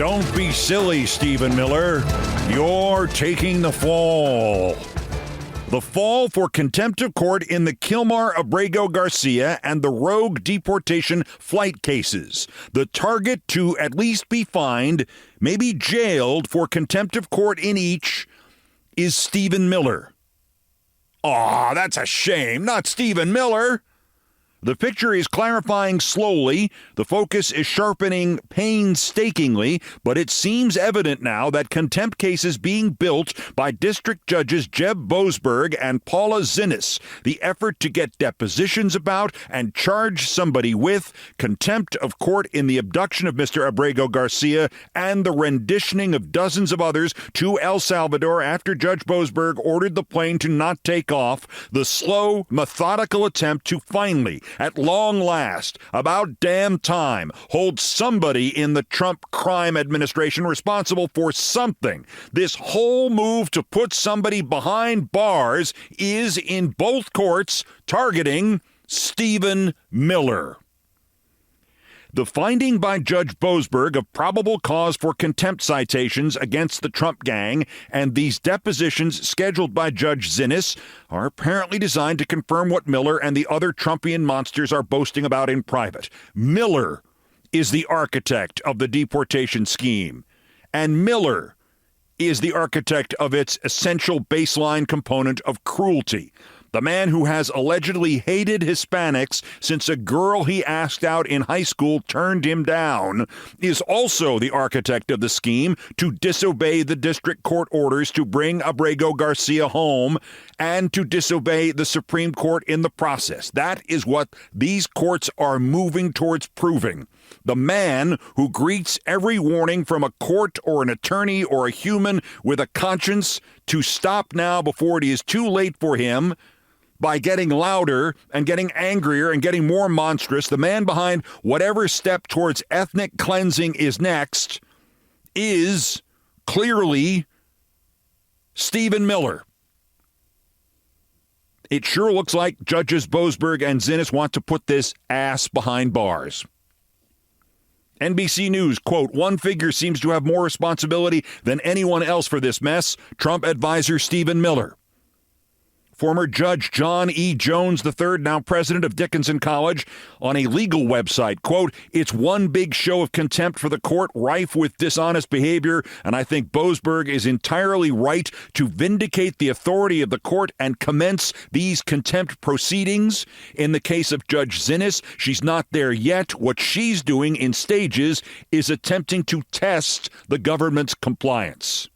Don't be silly, Stephen Miller. You're taking the fall. The fall for contempt of court in the Kilmar, Abrego Garcia, and the rogue deportation flight cases. The target to at least be fined, maybe jailed for contempt of court in each, is Stephen Miller. Aw, that's a shame. Not Stephen Miller. The picture is clarifying slowly. The focus is sharpening painstakingly, but it seems evident now that contempt cases being built by District Judges Jeb Boasberg and Paula Xinis, the effort to get depositions about and charge somebody with contempt of court in the abduction of Mr. Abrego Garcia and the renditioning of dozens of others to El Salvador after Judge Boasberg ordered the plane to not take off, the slow, methodical attempt to finally, at long last, about damn time, hold somebody in the Trump crime administration responsible for something. This whole move to put somebody behind bars is, in both courts, targeting Stephen Miller. The finding by Judge Boasberg of probable cause for contempt citations against the Trump gang and these depositions scheduled by Judge Xinis are apparently designed to confirm what Miller and the other Trumpian monsters are boasting about in private. Miller is the architect of the deportation scheme, and Miller is the architect of its essential baseline component of cruelty. The man who has allegedly hated Hispanics since a girl he asked out in high school turned him down is also the architect of the scheme to disobey the district court orders to bring Abrego Garcia home and to disobey the Supreme Court in the process. That is what these courts are moving towards proving. The man who greets every warning from a court or an attorney or a human with a conscience to stop now before it is too late for him by getting louder and getting angrier and getting more monstrous, the man behind whatever step towards ethnic cleansing is next is clearly Stephen Miller. It sure looks like Judges Boasberg and Xinis want to put this ass behind bars. NBC News, quote, one figure seems to have more responsibility than anyone else for this mess, Trump advisor Stephen Miller. Former Judge John E. Jones III, now president of Dickinson College, on a legal website, quote, it's one big show of contempt for the court, rife with dishonest behavior, and I think Boasberg is entirely right to vindicate the authority of the court and commence these contempt proceedings. In the case of Judge Xinis, she's not there yet. What she's doing in stages is attempting to test the government's compliance.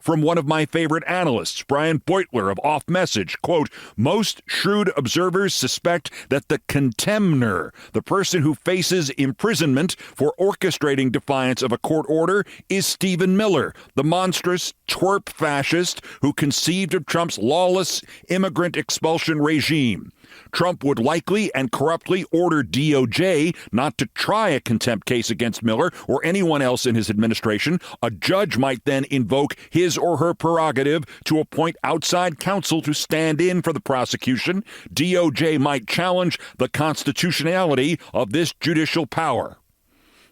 From one of my favorite analysts, Brian Beutler of Off Message, quote, most shrewd observers suspect that the contemner, the person who faces imprisonment for orchestrating defiance of a court order, is Stephen Miller, the monstrous twerp fascist who conceived of Trump's lawless immigrant expulsion regime. Trump would likely and corruptly order DOJ not to try a contempt case against Miller or anyone else in his administration. A judge might then invoke his or her prerogative to appoint outside counsel to stand in for the prosecution. DOJ might challenge the constitutionality of this judicial power.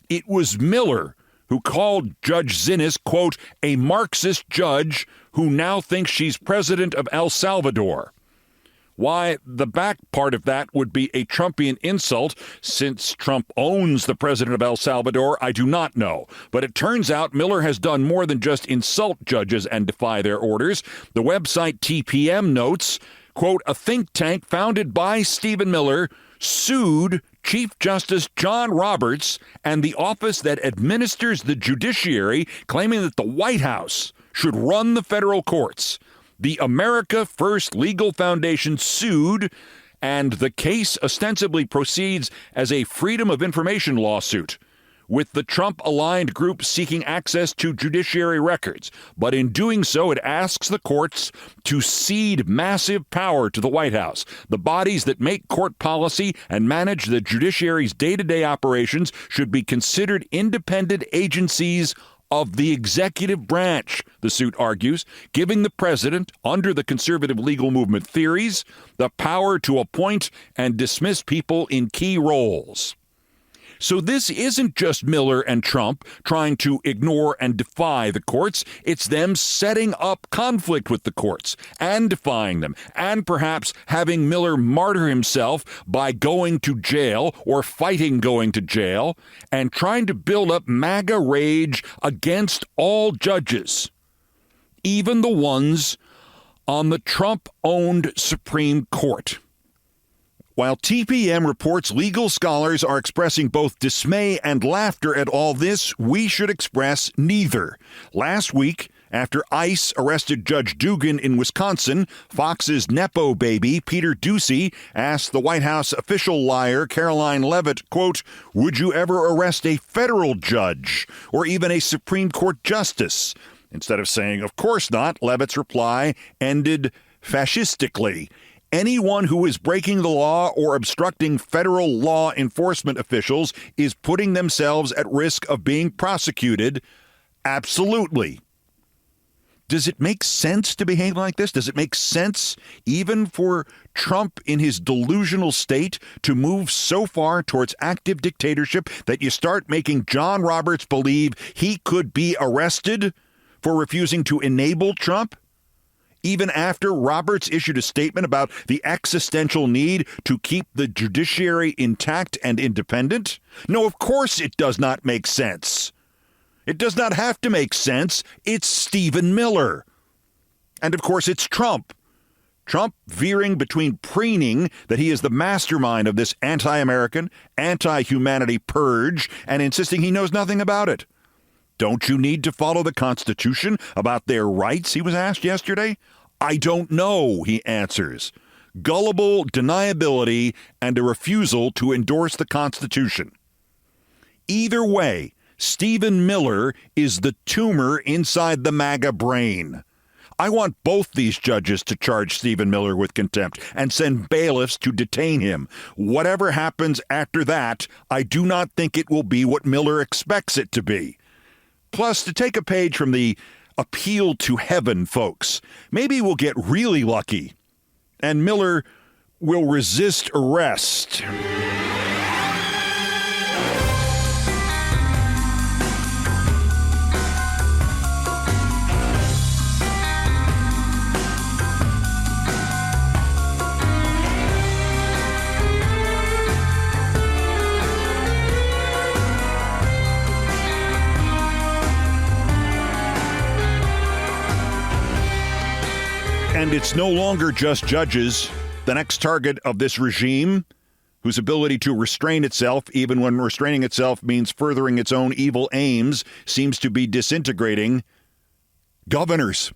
It was Miller who called Judge Xinis, quote, a Marxist judge who now thinks she's president of El Salvador. Why the back part of that would be a Trumpian insult, since Trump owns the president of El Salvador, I do not know. But it turns out Miller has done more than just insult judges and defy their orders. The website TPM notes, quote, a think tank founded by Stephen Miller sued Chief Justice John Roberts and the office that administers the judiciary, claiming that the White House should run the federal courts. The America First Legal Foundation sued, and the case ostensibly proceeds as a Freedom of Information lawsuit, with the Trump-aligned group seeking access to judiciary records. But in doing so, it asks the courts to cede massive power to the White House. The bodies that make court policy and manage the judiciary's day-to-day operations should be considered independent agencies of the executive branch, the suit argues, giving the president, under the conservative legal movement theories, the power to appoint and dismiss people in key roles. So this isn't just Miller and Trump trying to ignore and defy the courts. It's them setting up conflict with the courts and defying them, and perhaps having Miller martyr himself by going to jail or fighting going to jail, and trying to build up MAGA rage against all judges, even the ones on the Trump-owned Supreme Court. While TPM reports legal scholars are expressing both dismay and laughter at all this, we should express neither. Last week, after ICE arrested Judge Dugan in Wisconsin, Fox's Nepo baby, Peter Doocy, asked the White House official liar Caroline Leavitt, quote, "Would you ever arrest a federal judge or even a Supreme Court justice?" Instead of saying, "Of course not," Leavitt's reply ended fascistically. Anyone who is breaking the law or obstructing federal law enforcement officials is putting themselves at risk of being prosecuted. Absolutely. Does it make sense to behave like this? Does it make sense, even for Trump in his delusional state, to move so far towards active dictatorship that you start making John Roberts believe he could be arrested for refusing to enable Trump? Even after Roberts issued a statement about the existential need to keep the judiciary intact and independent? No, of course it does not make sense. It does not have to make sense. It's Stephen Miller. And of course it's Trump. Trump veering between preening that he is the mastermind of this anti-American, anti-humanity purge and insisting he knows nothing about it. Don't you need to follow the Constitution about their rights, he was asked yesterday? I don't know, he answers. Gullible deniability and a refusal to endorse the Constitution. Either way, Stephen Miller is the tumor inside the MAGA brain. I want both these judges to charge Stephen Miller with contempt and send bailiffs to detain him. Whatever happens after that, I do not think it will be what Miller expects it to be. Plus, to take a page from the appeal to heaven folks, maybe we'll get really lucky and Miller will resist arrest. And it's no longer just judges. The next target of this regime, whose ability to restrain itself, even when restraining itself means furthering its own evil aims, seems to be disintegrating, governors.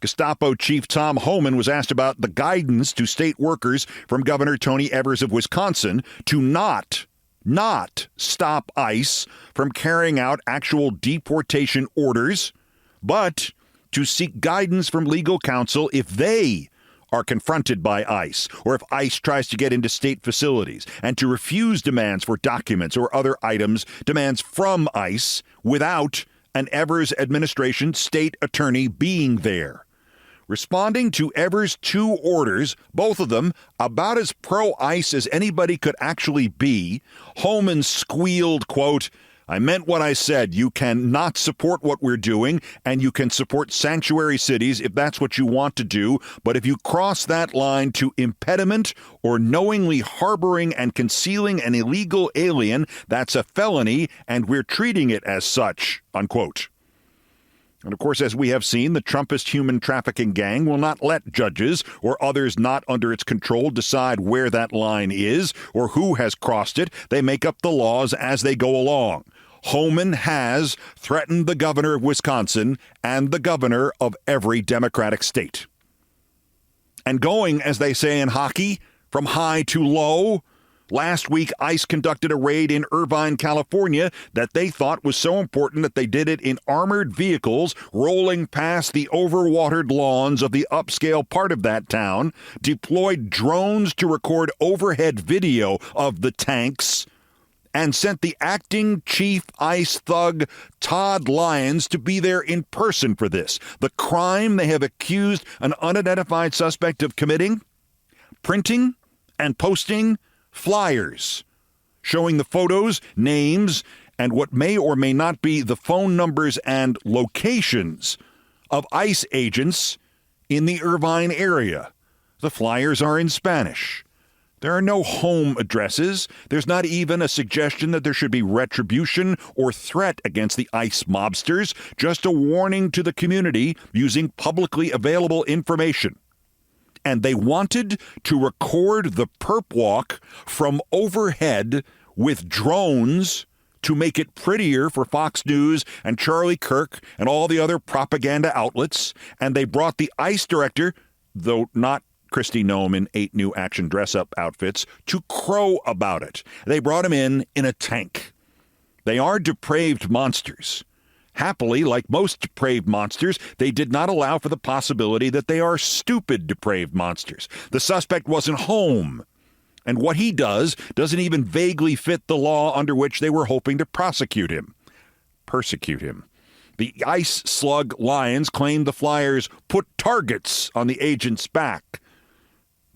Gestapo Chief Tom Homan was asked about the guidance to state workers from Governor Tony Evers of Wisconsin to not stop ICE from carrying out actual deportation orders, but to seek guidance from legal counsel if they are confronted by ICE, or if ICE tries to get into state facilities, and to refuse demands for documents or other items, demands from ICE, without an Evers administration state attorney being there. Responding to Evers' two orders, both of them about as pro-ICE as anybody could actually be, Homan squealed, quote, "I meant what I said. You can not support what we're doing, and you can support sanctuary cities if that's what you want to do. But if you cross that line to impediment or knowingly harboring and concealing an illegal alien, that's a felony, and we're treating it as such," unquote. And of course, as we have seen, the Trumpist human trafficking gang will not let judges or others not under its control decide where that line is or who has crossed it. They make up the laws as they go along. Homan has threatened the governor of Wisconsin and the governor of every Democratic state. And going, as they say in hockey, from high to low, last week ICE conducted a raid in Irvine, California that they thought was so important that they did it in armored vehicles rolling past the overwatered lawns of the upscale part of that town, deployed drones to record overhead video of the tanks, and sent the acting chief ICE thug Todd Lyons to be there in person for this. The crime they have accused an unidentified suspect of committing: printing and posting flyers showing the photos, names, and what may or may not be the phone numbers and locations of ICE agents in the Irvine area. The flyers are in Spanish. There are no home addresses. There's not even a suggestion that there should be retribution or threat against the ICE mobsters, just a warning to the community using publicly available information. And they wanted to record the perp walk from overhead with drones to make it prettier for Fox News and Charlie Kirk and all the other propaganda outlets. And they brought the ICE director, though not Kristi Noem in 8 new action dress-up outfits, to crow about it. They brought him in a tank. They are depraved monsters. Happily, like most depraved monsters, they did not allow for the possibility that they are stupid depraved monsters. The suspect wasn't home. And what he does doesn't even vaguely fit the law under which they were hoping to persecute him. The ICE slug lions claimed the flyers put targets on the agent's back.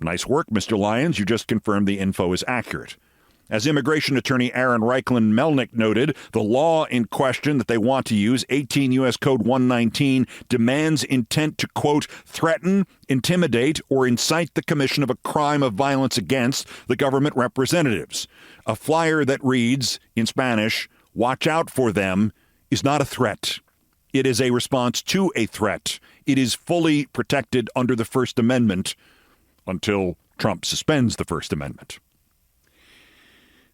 Nice work, Mr. Lyons. You just confirmed the info is accurate. As immigration attorney Aaron Reichlin Melnick noted, the law in question that they want to use, 18 U.S. Code 119, demands intent to, quote, threaten, intimidate, or incite the commission of a crime of violence against the government representatives. A flyer that reads, in Spanish, "Watch out for them," is not a threat. It is a response to a threat. It is fully protected under the First Amendment until Trump suspends the First Amendment.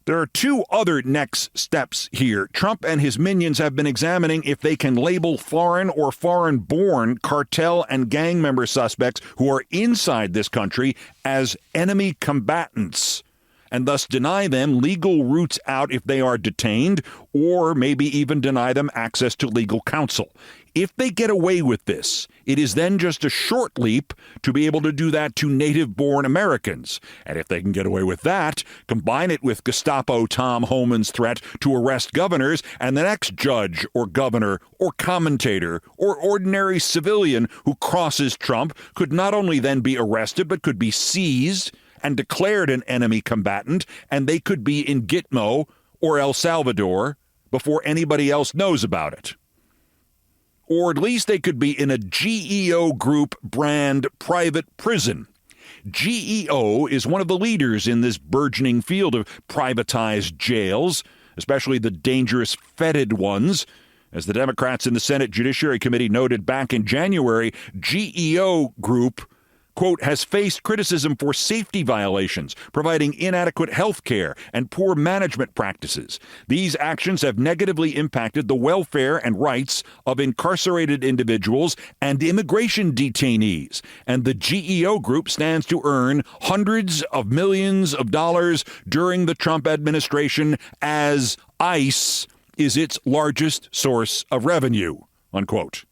There are 2 other next steps here. Trump and his minions have been examining if they can label foreign or foreign-born cartel and gang member suspects who are inside this country as enemy combatants, and thus deny them legal routes out if they are detained, or maybe even deny them access to legal counsel. If they get away with this, it is then just a short leap to be able to do that to native-born Americans. And if they can get away with that, combine it with Gestapo Tom Homan's threat to arrest governors, and the next judge or governor or commentator or ordinary civilian who crosses Trump could not only then be arrested, but could be seized and declared an enemy combatant, and they could be in Gitmo or El Salvador before anybody else knows about it. Or at least they could be in a GEO Group brand private prison. GEO is one of the leaders in this burgeoning field of privatized jails, especially the dangerous fetid ones. As the Democrats in the Senate Judiciary Committee noted back in January, GEO Group, quote, has faced criticism for safety violations, providing inadequate health care and poor management practices. These actions have negatively impacted the welfare and rights of incarcerated individuals and immigration detainees. And the GEO Group stands to earn hundreds of millions of dollars during the Trump administration as ICE is its largest source of revenue, unquote.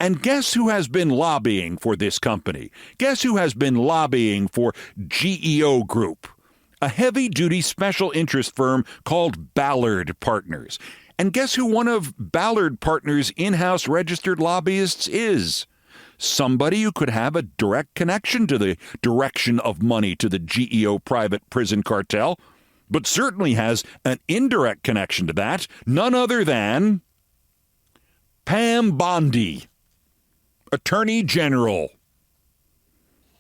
And guess who has been lobbying for this company? Guess who has been lobbying for GEO Group? A heavy-duty special interest firm called Ballard Partners. And guess who one of Ballard Partners' in-house registered lobbyists is? Somebody who could have a direct connection to the direction of money to the GEO private prison cartel, but certainly has an indirect connection to that, none other than Pam Bondi, Attorney General.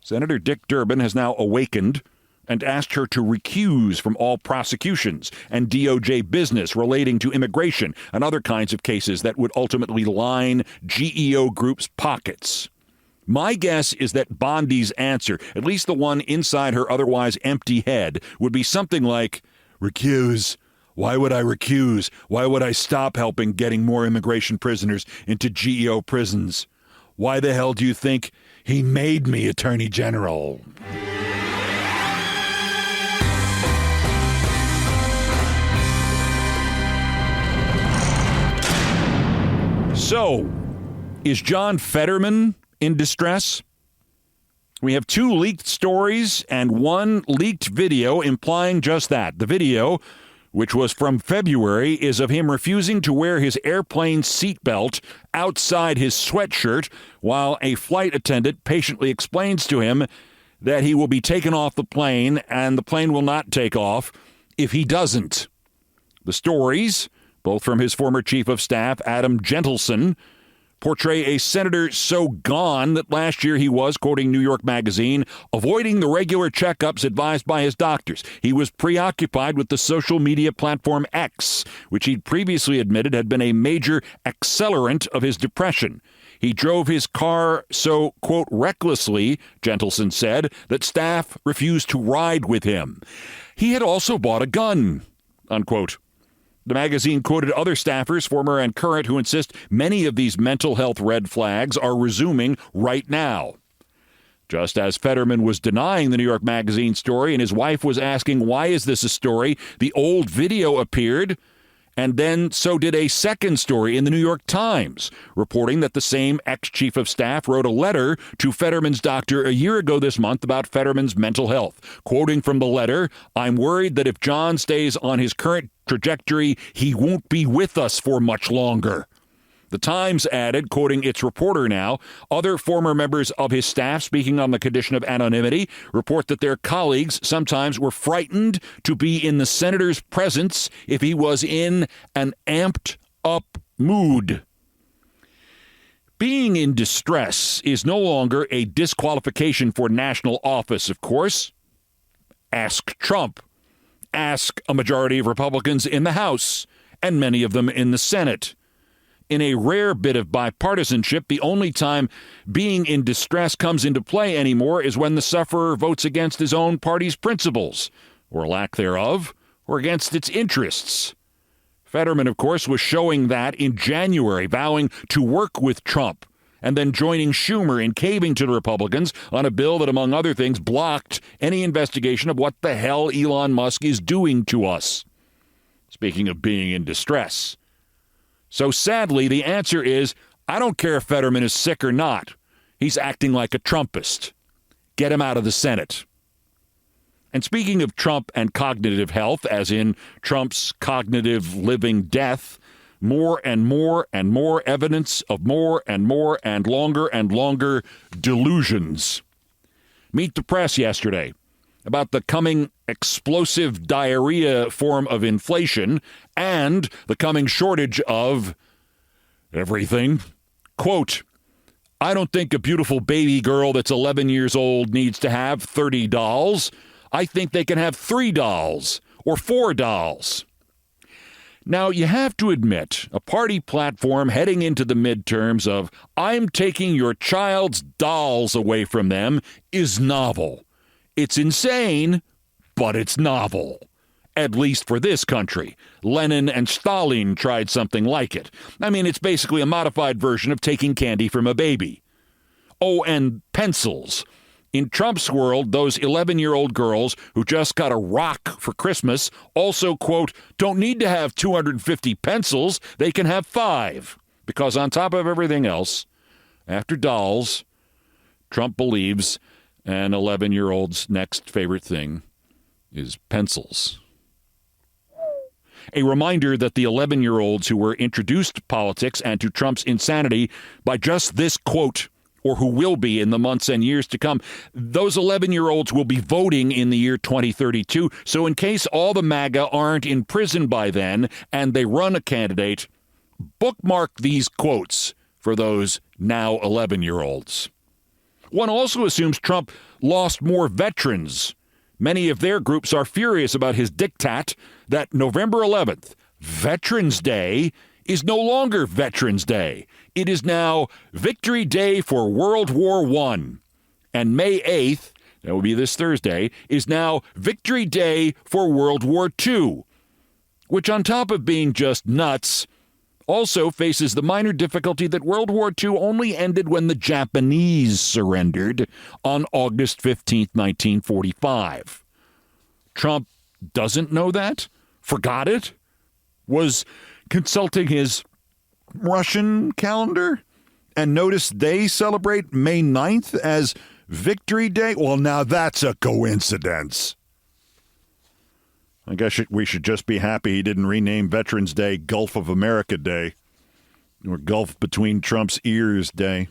Senator Dick Durbin has now awakened and asked her to recuse from all prosecutions and DOJ business relating to immigration and other kinds of cases that would ultimately line GEO Group's pockets. My guess is that Bondi's answer, at least the one inside her otherwise empty head, would be something like, recuse. Why would I recuse? Why would I stop helping getting more immigration prisoners into GEO prisons? Why the hell do you think he made me Attorney General? So, is John Fetterman in distress? We have 2 leaked stories and 1 leaked video implying just that. The video, which was from February, is of him refusing to wear his airplane seatbelt outside his sweatshirt while a flight attendant patiently explains to him that he will be taken off the plane and the plane will not take off if he doesn't. The stories, both from his former chief of staff, Adam Gentleson, portray a senator so gone that last year he was, quoting New York Magazine, avoiding the regular checkups advised by his doctors. He was preoccupied with the social media platform X, which he'd previously admitted had been a major accelerant of his depression. He drove his car so, quote, recklessly, Gentleson said, that staff refused to ride with him. He had also bought a gun, unquote. The magazine quoted other staffers, former and current, who insist many of these mental health red flags are resuming right now. Just as Fetterman was denying the New York Magazine story and his wife was asking, why is this a story, the old video appeared, and then so did a second story in the New York Times, reporting that the same ex-chief of staff wrote a letter to Fetterman's doctor a year ago this month about Fetterman's mental health. Quoting from the letter, "I'm worried that if John stays on his current trajectory, he won't be with us for much longer." The Times added, quoting its reporter now, other former members of his staff speaking on the condition of anonymity report that their colleagues sometimes were frightened to be in the senator's presence if he was in an amped-up mood. Being in distress is no longer a disqualification for national office, of course. Ask Trump. Ask a majority of Republicans in the House, and many of them in the Senate. In a rare bit of bipartisanship, the only time being in distress comes into play anymore is when the sufferer votes against his own party's principles, or lack thereof, or against its interests. Fetterman, of course, was showing that in January, vowing to work with Trump, and then joining Schumer in caving to the Republicans on a bill that, among other things, blocked any investigation of what the hell Elon Musk is doing to us. Speaking of being in distress. So sadly, the answer is, I don't care if Fetterman is sick or not. He's acting like a Trumpist. Get him out of the Senate. And speaking of Trump and cognitive health, as in Trump's cognitive living death, more and more and more evidence of more and longer delusions. Meet the Press yesterday about the coming explosive diarrhea form of inflation and the coming shortage of everything. Quote, I don't think a beautiful baby girl that's 11 years old needs to have 30 dolls. I think they can have 3 dolls or 4 dolls. Now, you have to admit, a party platform heading into the midterms of I'm taking your child's dolls away from them is novel. It's insane, but it's novel. At least for this country. Lenin and Stalin tried something like it. I mean, it's basically a modified version of taking candy from a baby. Oh, and pencils. In Trump's world, those 11-year-old girls who just got a rock for Christmas also, quote, don't need to have 250 pencils. They can have 5. Because on top of everything else, after dolls, Trump believes an 11-year-old's next favorite thing is pencils. A reminder that the 11-year-olds who were introduced to politics and to Trump's insanity by just this quote, or who will be in the months and years to come, those 11-year-olds will be voting in the year 2032. So in case all the MAGA aren't in prison by then and they run a candidate, bookmark these quotes for those now 11-year-olds. One also assumes Trump lost more veterans. Many of their groups are furious about his diktat that November 11th, Veterans Day, is no longer Veterans Day. It is now Victory Day for World War I. And May 8th, that will be this Thursday, is now Victory Day for World War II, which on top of being just nuts, also faces the minor difficulty that World War II only ended when the Japanese surrendered on August 15th, 1945. Trump doesn't know that? Forgot it? Was consulting his Russian calendar and noticed they celebrate May 9th as Victory Day? Well, now that's a coincidence. I guess we should just be happy he didn't rename Veterans Day Gulf of America Day or Gulf Between Trump's Ears Day.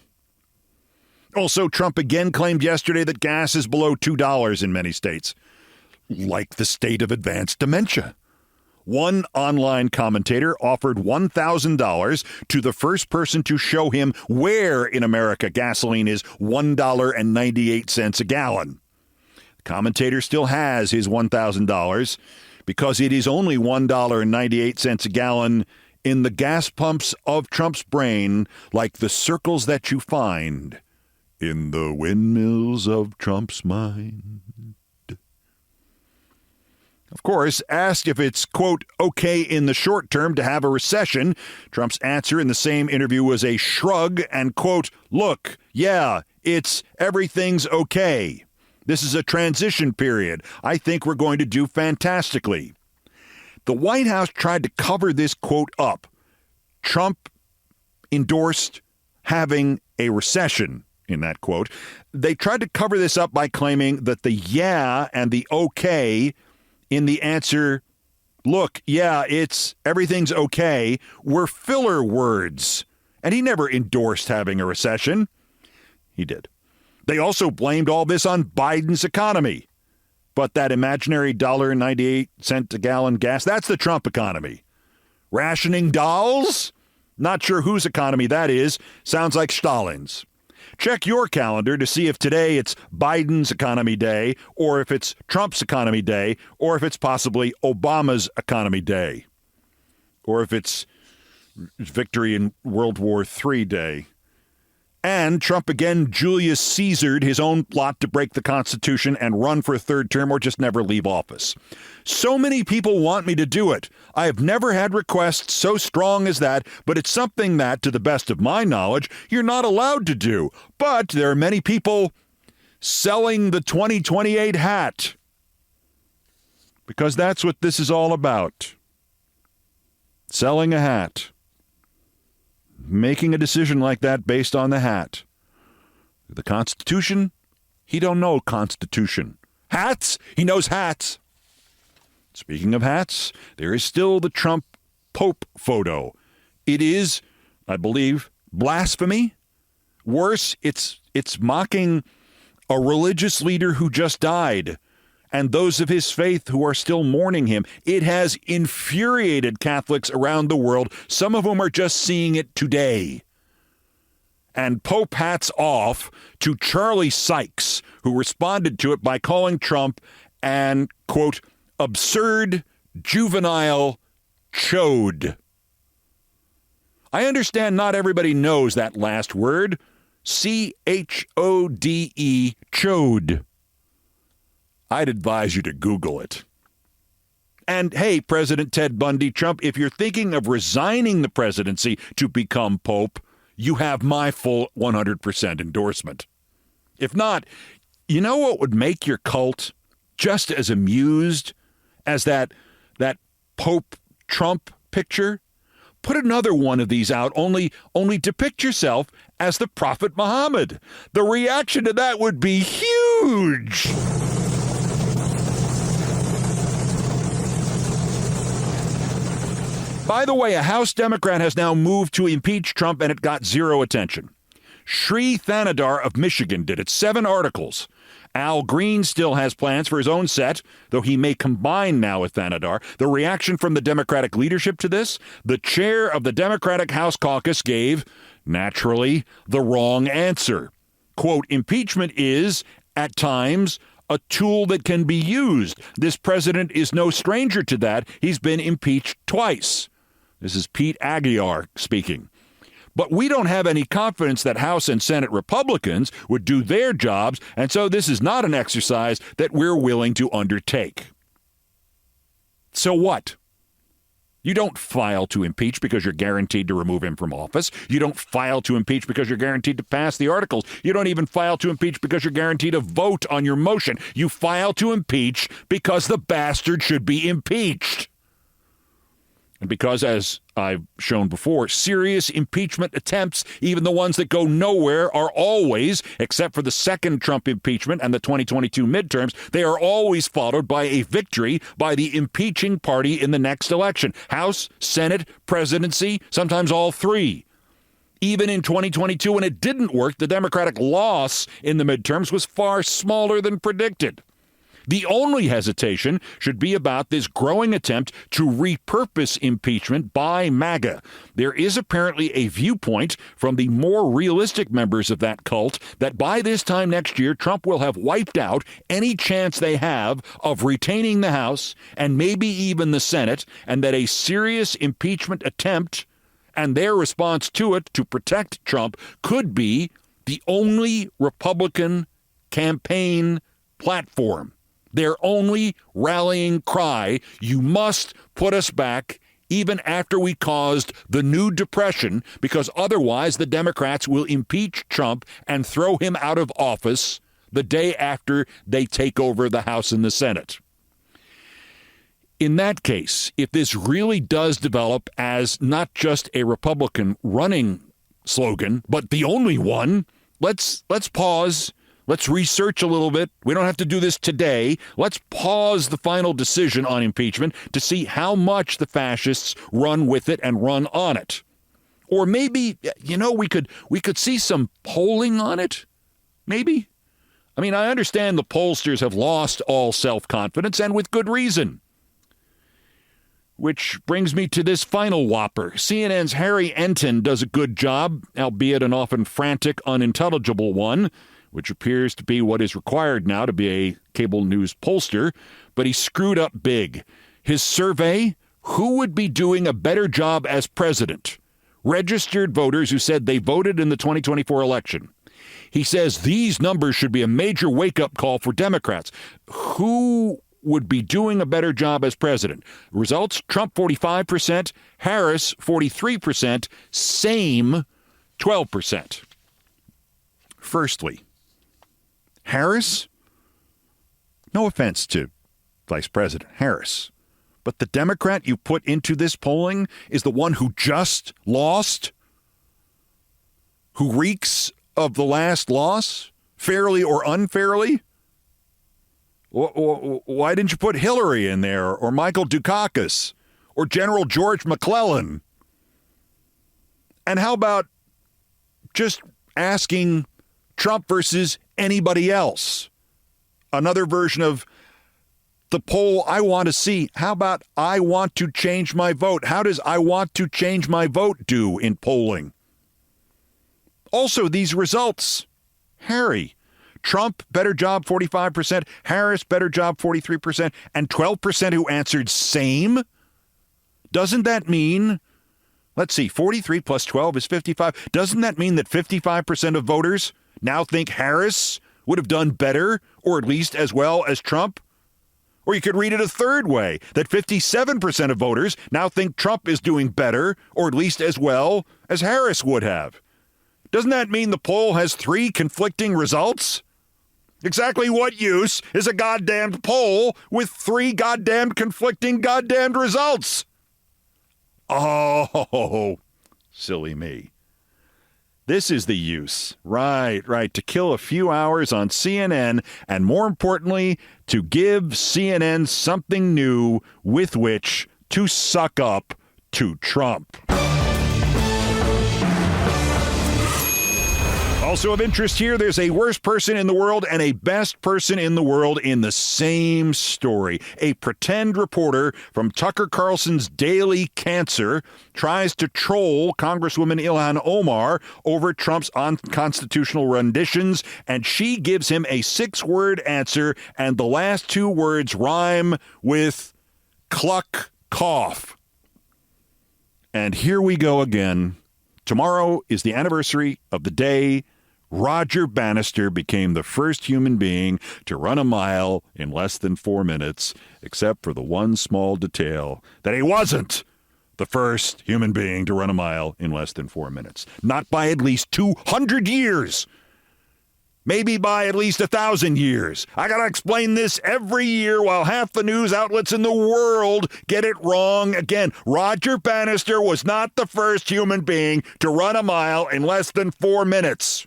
Also, Trump again claimed yesterday that gas is below $2 in many states. like the state of advanced dementia. One online commentator offered $1,000 to the first person to show him where in America gasoline is $1.98 a gallon. The commentator still has his $1,000 because it is only $1.98 a gallon in the gas pumps of Trump's brain, like the circles that you find in the windmills of Trump's mind. Of course, asked if it's, quote, okay in the short term to have a recession, Trump's answer in the same interview was a shrug and, quote, look, yeah, everything's okay. This is a transition period. I think we're going to do fantastically. The White House tried to cover this quote up. Trump endorsed having a recession in that quote. They tried to cover this up by claiming that the yeah and the okay in the answer, look, yeah, everything's okay, were filler words. And he never endorsed having a recession. He did. They also blamed all this on Biden's economy. But that imaginary $1.98 a gallon gas, that's the Trump economy. Rationing dolls? Not sure whose economy that is. Sounds like Stalin's. Check your calendar to see if today it's Biden's economy day, or if it's Trump's economy day, or if it's possibly Obama's economy day, or if it's victory in World War III day. And Trump again Julius Caesared his own plot to break the Constitution and run for a third term or just never leave office. So many people want me to do it. I have never had requests so strong as that, but it's something that, to the best of my knowledge, you're not allowed to do. But there are many people selling the 2028 hat. Because that's what this is all about. Selling a hat. Making a decision like that based on the hat. The Constitution? He don't know Constitution. Hats? He knows hats. Speaking of hats, there is still the Trump Pope photo. It is, I believe, blasphemy. Worse, it's mocking a religious leader who just died and those of his faith who are still mourning him. It has infuriated Catholics around the world, some of whom are just seeing it today. And Pope hats off to Charlie Sykes, who responded to it by calling Trump an, quote, absurd, juvenile chode. I understand not everybody knows that last word. C-H-O-D-E, chode. I'd advise you to Google it. And hey, President Ted Bundy, Trump, if you're thinking of resigning the presidency to become Pope, you have my full 100% endorsement. If not, you know what would make your cult just as amused as that Pope Trump picture? Put another one of these out, only depict yourself as the Prophet Muhammad. The reaction to that would be huge. By the way, a House Democrat has now moved to impeach Trump, and it got zero attention. Sri Thanadar of Michigan did it, 7 articles. Al Green still has plans for his own set, though he may combine now with Thanadar. The reaction from the Democratic leadership to this? The chair of the Democratic House Caucus gave, naturally, the wrong answer. Quote, impeachment is, at times, a tool that can be used. This president is no stranger to that. He's been impeached twice. This is Pete Aguilar speaking. But we don't have any confidence that House and Senate Republicans would do their jobs, and so this is not an exercise that we're willing to undertake. So what? You don't file to impeach because you're guaranteed to remove him from office. You don't file to impeach because you're guaranteed to pass the articles. You don't even file to impeach because you're guaranteed to vote on your motion. You file to impeach because the bastard should be impeached. And because, as I've shown before, serious impeachment attempts, even the ones that go nowhere, are always, except for the second Trump impeachment and the 2022 midterms, they are always followed by a victory by the impeaching party in the next election. House, Senate, presidency, sometimes all three. Even in 2022, when it didn't work, the Democratic loss in the midterms was far smaller than predicted. The only hesitation should be about this growing attempt to repurpose impeachment by MAGA. There is apparently a viewpoint from the more realistic members of that cult that by this time next year, Trump will have wiped out any chance they have of retaining the House and maybe even the Senate, and that a serious impeachment attempt and their response to it to protect Trump could be the only Republican campaign platform. Their only rallying cry: you must put us back even after we caused the new depression, because otherwise the Democrats will impeach Trump and throw him out of office the day after they take over the House and the Senate. In that case, if this really does develop as not just a Republican running slogan, but the only one, let's pause. Let's research a little bit. We don't have to do this today. Let's pause the final decision on impeachment to see how much the fascists run with it and run on it. Or maybe, we could see some polling on it. Maybe. I mean, I understand the pollsters have lost all self-confidence, and with good reason. Which brings me to this final whopper. CNN's Harry Enton does a good job, albeit an often frantic, unintelligible one, which appears to be what is required now to be a cable news pollster, but he screwed up big. His survey, who would be doing a better job as president? Registered voters who said they voted in the 2024 election. He says these numbers should be a major wake-up call for Democrats. Who would be doing a better job as president? Results: Trump 45%, Harris 43%, same 12%. Firstly, Harris, no offense to Vice President Harris, but the Democrat you put into this polling is the one who just lost, who reeks of the last loss, fairly or unfairly. Why didn't you put Hillary in there, or Michael Dukakis, or General George McClellan? And how about just asking Trump versus anybody else? Another version of the poll I want to see. How about I want to change my vote? How does I want to change my vote do in polling? Also, these results. Harry, Trump, better job, 45%. Harris, better job, 43%. And 12% who answered same? Doesn't that mean, let's see, 43 plus 12 is 55. Doesn't that mean that 55% of voters now think Harris would have done better, or at least as well as Trump? Or you could read it a third way, that 57% of voters now think Trump is doing better, or at least as well as Harris would have. Doesn't that mean the poll has three conflicting results? Exactly what use is a goddamned poll with three goddamned conflicting goddamned results? Oh, silly me. This is the use. Right. To kill a few hours on CNN, and more importantly, to give CNN something new with which to suck up to Trump. Also of interest here, there's a worst person in the world and a best person in the world in the same story. A pretend reporter from Tucker Carlson's Daily Cancer tries to troll Congresswoman Ilhan Omar over Trump's unconstitutional renditions, and she gives him a 6-word answer, and the last 2 words rhyme with cluck cough. And here we go again. Tomorrow is the anniversary of the day Roger Bannister became the first human being to run a mile in less than 4 minutes, except for the one small detail that he wasn't the first human being to run a mile in less than 4 minutes. Not by at least 200 years. Maybe by at least 1,000 years. I got to explain this every year while half the news outlets in the world get it wrong again. Roger Bannister was not the first human being to run a mile in less than 4 minutes.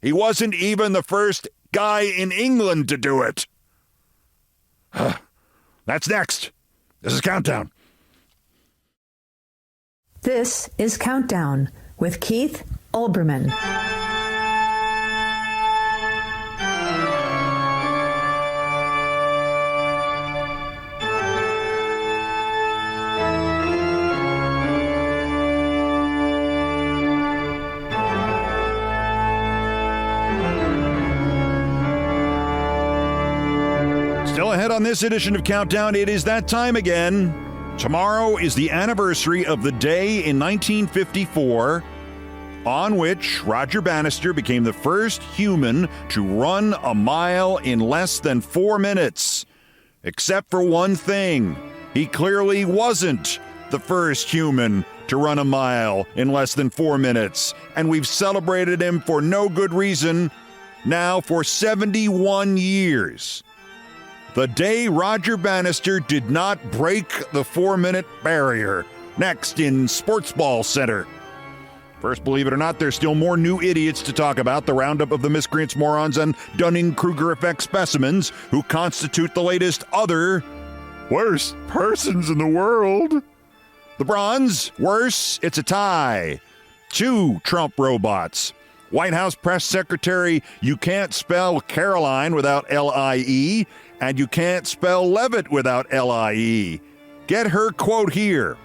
He wasn't even the first guy in England to do it. That's next. This is Countdown. This is Countdown with Keith Olbermann. And on this edition of Countdown, it is that time again. Tomorrow is the anniversary of the day in 1954 on which Roger Bannister became the first human to run a mile in less than 4 minutes. Except for one thing. He clearly wasn't the first human to run a mile in less than 4 minutes. And we've celebrated him for no good reason now for 71 years. The day Roger Bannister did not break the 4-minute barrier. Next in Sports Ball Center. First, believe it or not, there's still more new idiots to talk about. The roundup of the miscreants, morons, and Dunning-Kruger effect specimens who constitute the latest other worst persons in the world. The bronze, worse, it's a tie. 2 Trump robots. White House press secretary, you can't spell Caroline without L-I-E, and you can't spell Levitt without L-I-E. Get her quote here.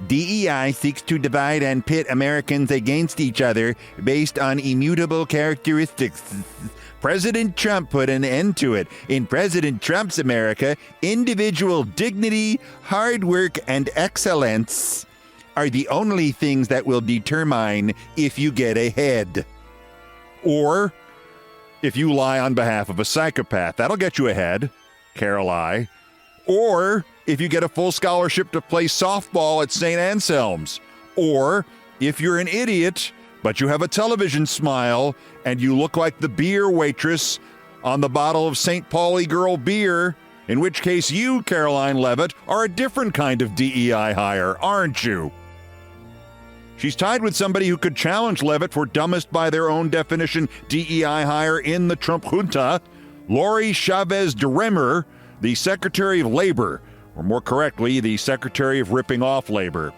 DEI seeks to divide and pit Americans against each other based on immutable characteristics. President Trump put an end to it. In President Trump's America, individual dignity, hard work, and excellence are the only things that will determine if you get ahead. Or if you lie on behalf of a psychopath. That'll get you ahead, Caroline. Or if you get a full scholarship to play softball at St. Anselm's. Or if you're an idiot, but you have a television smile and you look like the beer waitress on the bottle of St. Pauli Girl beer, in which case you, Caroline Levitt, are a different kind of DEI hire, aren't you? She's tied with somebody who could challenge Levitt for dumbest by their own definition DEI hire in the Trump junta, Lori Chavez DeRemer, the Secretary of Labor, or more correctly, the Secretary of Ripping Off Labor.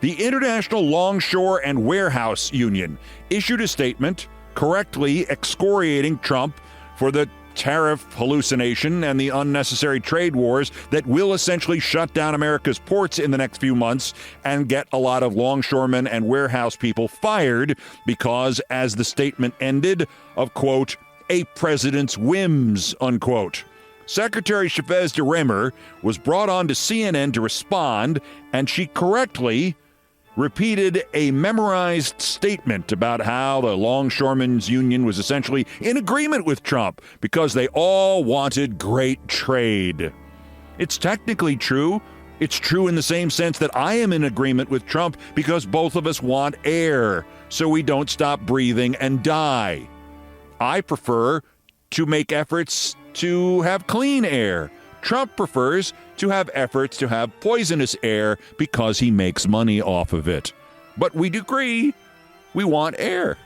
The International Longshore and Warehouse Union issued a statement correctly excoriating Trump for the tariff hallucination and the unnecessary trade wars that will essentially shut down America's ports in the next few months and get a lot of longshoremen and warehouse people fired because, as the statement ended, of, quote, a president's whims, unquote. Secretary Chavez DeRemer was brought on to CNN to respond, and she correctly repeated a memorized statement about how the Longshoremen's Union was essentially in agreement with Trump because they all wanted great trade. It's technically true. It's true in the same sense that I am in agreement with Trump because both of us want air so we don't stop breathing and die. I prefer to make efforts to have clean air. Trump prefers to have efforts to have poisonous air because he makes money off of it. But we agree we want air.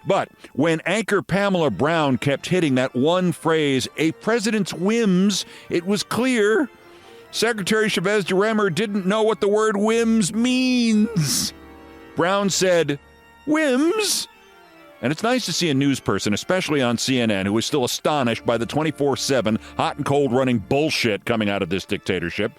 But when anchor Pamela Brown kept hitting that one phrase, a president's whims, it was clear Secretary Chavez DeRemer didn't know what the word whims means. Brown said, whims? And it's nice to see a news person, especially on CNN, who is still astonished by the 24/7 hot and cold running bullshit coming out of this dictatorship.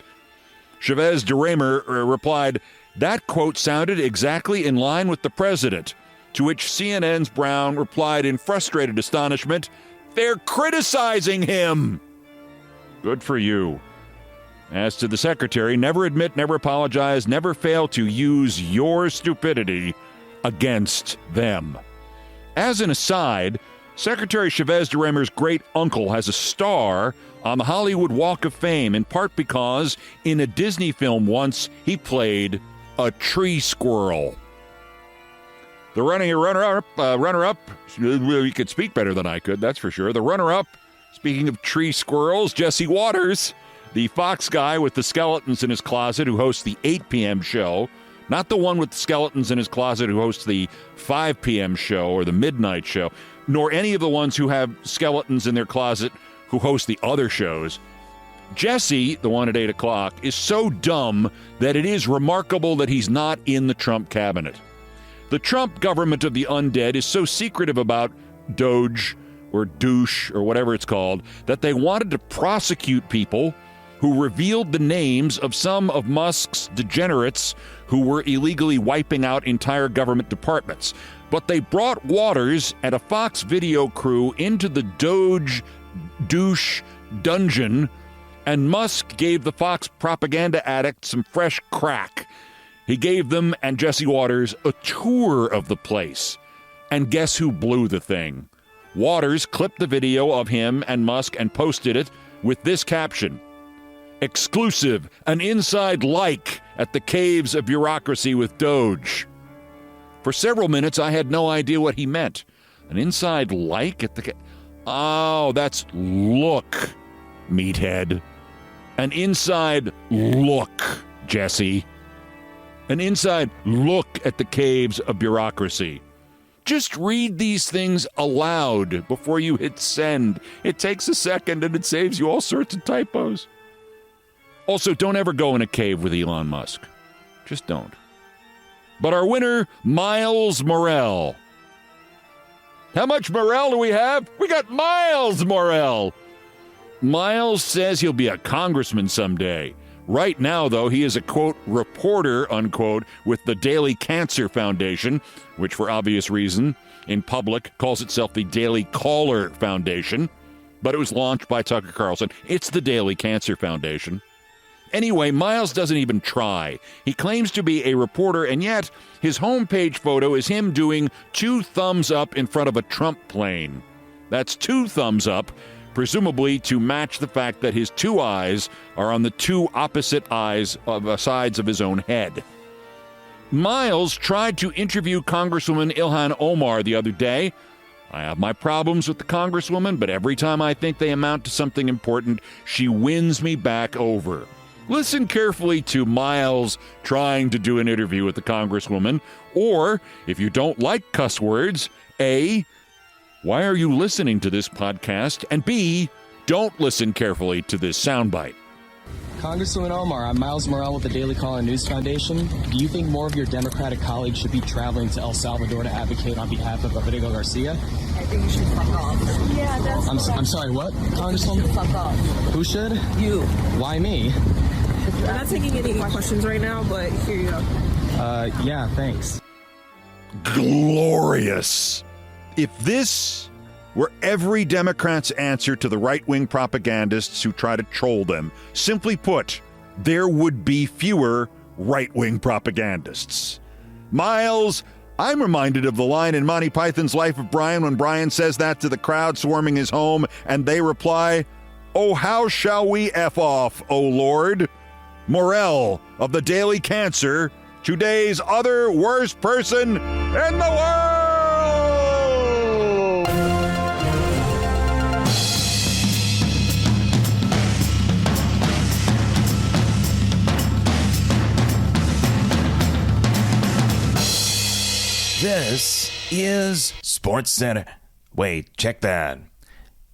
Chavez DeRemer replied, that quote sounded exactly in line with the president, to which CNN's Brown replied in frustrated astonishment, they're criticizing him. Good for you. As to the secretary, never admit, never apologize, never fail to use your stupidity against them. As an aside, Secretary Chavez DeRemer's great uncle has a star on the Hollywood Walk of Fame, in part because in a Disney film once he played a tree squirrel. The runner-up, you could speak better than I could, that's for sure. The runner-up, speaking of tree squirrels, Jesse Waters, the Fox guy with the skeletons in his closet who hosts the 8 p.m. show. Not the one with the skeletons in his closet who hosts the 5 p.m. show or the midnight show, nor any of the ones who have skeletons in their closet who host the other shows. Jesse, the one at 8 o'clock, is so dumb that it is remarkable that he's not in the Trump cabinet. The Trump government of the undead is so secretive about Doge or douche or whatever it's called that they wanted to prosecute people who revealed the names of some of Musk's degenerates who were illegally wiping out entire government departments. But they brought Waters and a Fox video crew into the Doge douche dungeon, and Musk gave the Fox propaganda addict some fresh crack. He gave them and Jesse Waters a tour of the place. And guess who blew the thing? Waters clipped the video of him and Musk and posted it with this caption: "Exclusive, an inside like at the caves of bureaucracy with Doge." For several minutes, I had no idea what he meant. An inside like at the... Oh, that's look, meathead. An inside look, Jesse. An inside look at the caves of bureaucracy. Just read these things aloud before you hit send. It takes a second and it saves you all sorts of typos. Also, don't ever go in a cave with Elon Musk. Just don't. But our winner, Miles Morell. How much Morell do we have? We got Miles Morell. Miles says he'll be a congressman someday. Right now, though, he is a, quote, reporter, unquote, with the Daily Cancer Foundation, which for obvious reason, in public, calls itself the Daily Caller Foundation. But it was launched by Tucker Carlson. It's the Daily Cancer Foundation. Anyway, Miles doesn't even try. He claims to be a reporter, and yet his homepage photo is him doing 2 thumbs up in front of a Trump plane. That's 2 thumbs up, presumably to match the fact that his 2 eyes are on the 2 opposite sides of his own head. Miles tried to interview Congresswoman Ilhan Omar the other day. I have my problems with the Congresswoman, but every time I think they amount to something important, she wins me back over. Listen carefully to Miles trying to do an interview with the Congresswoman, or, if you don't like cuss words, A, why are you listening to this podcast? And B, don't listen carefully to this soundbite. Congresswoman Omar, I'm Miles Morell with the Daily Caller News Foundation. Do you think more of your Democratic colleagues should be traveling to El Salvador to advocate on behalf of Abrego Garcia? I think you should fuck off. Yeah, that's I'm sorry, what, Congresswoman? fuck off. Who should? You. Why me? We're not taking any questions right now, but here you go. Yeah, thanks. Glorious. If this were every Democrat's answer to the right-wing propagandists who try to troll them, simply put, there would be fewer right-wing propagandists. Miles, I'm reminded of the line in Monty Python's Life of Brian when Brian says that to the crowd swarming his home, and they reply, "Oh, how shall we F off, oh Lord?" Morell of the Daily Cancer, today's other worst person in the world! This is Sports Center. Wait, check that.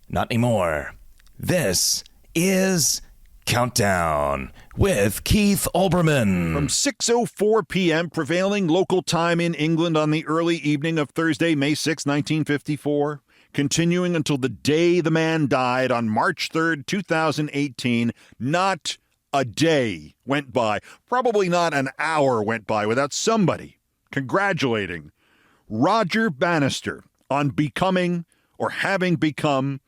Not anymore. This is Countdown with Keith Olbermann. From 6:04 p.m. prevailing local time in England on the early evening of Thursday, May 6, 1954, continuing until the day the man died on March 3rd, 2018, not a day went by, probably not an hour went by without somebody congratulating Roger Bannister on becoming or having become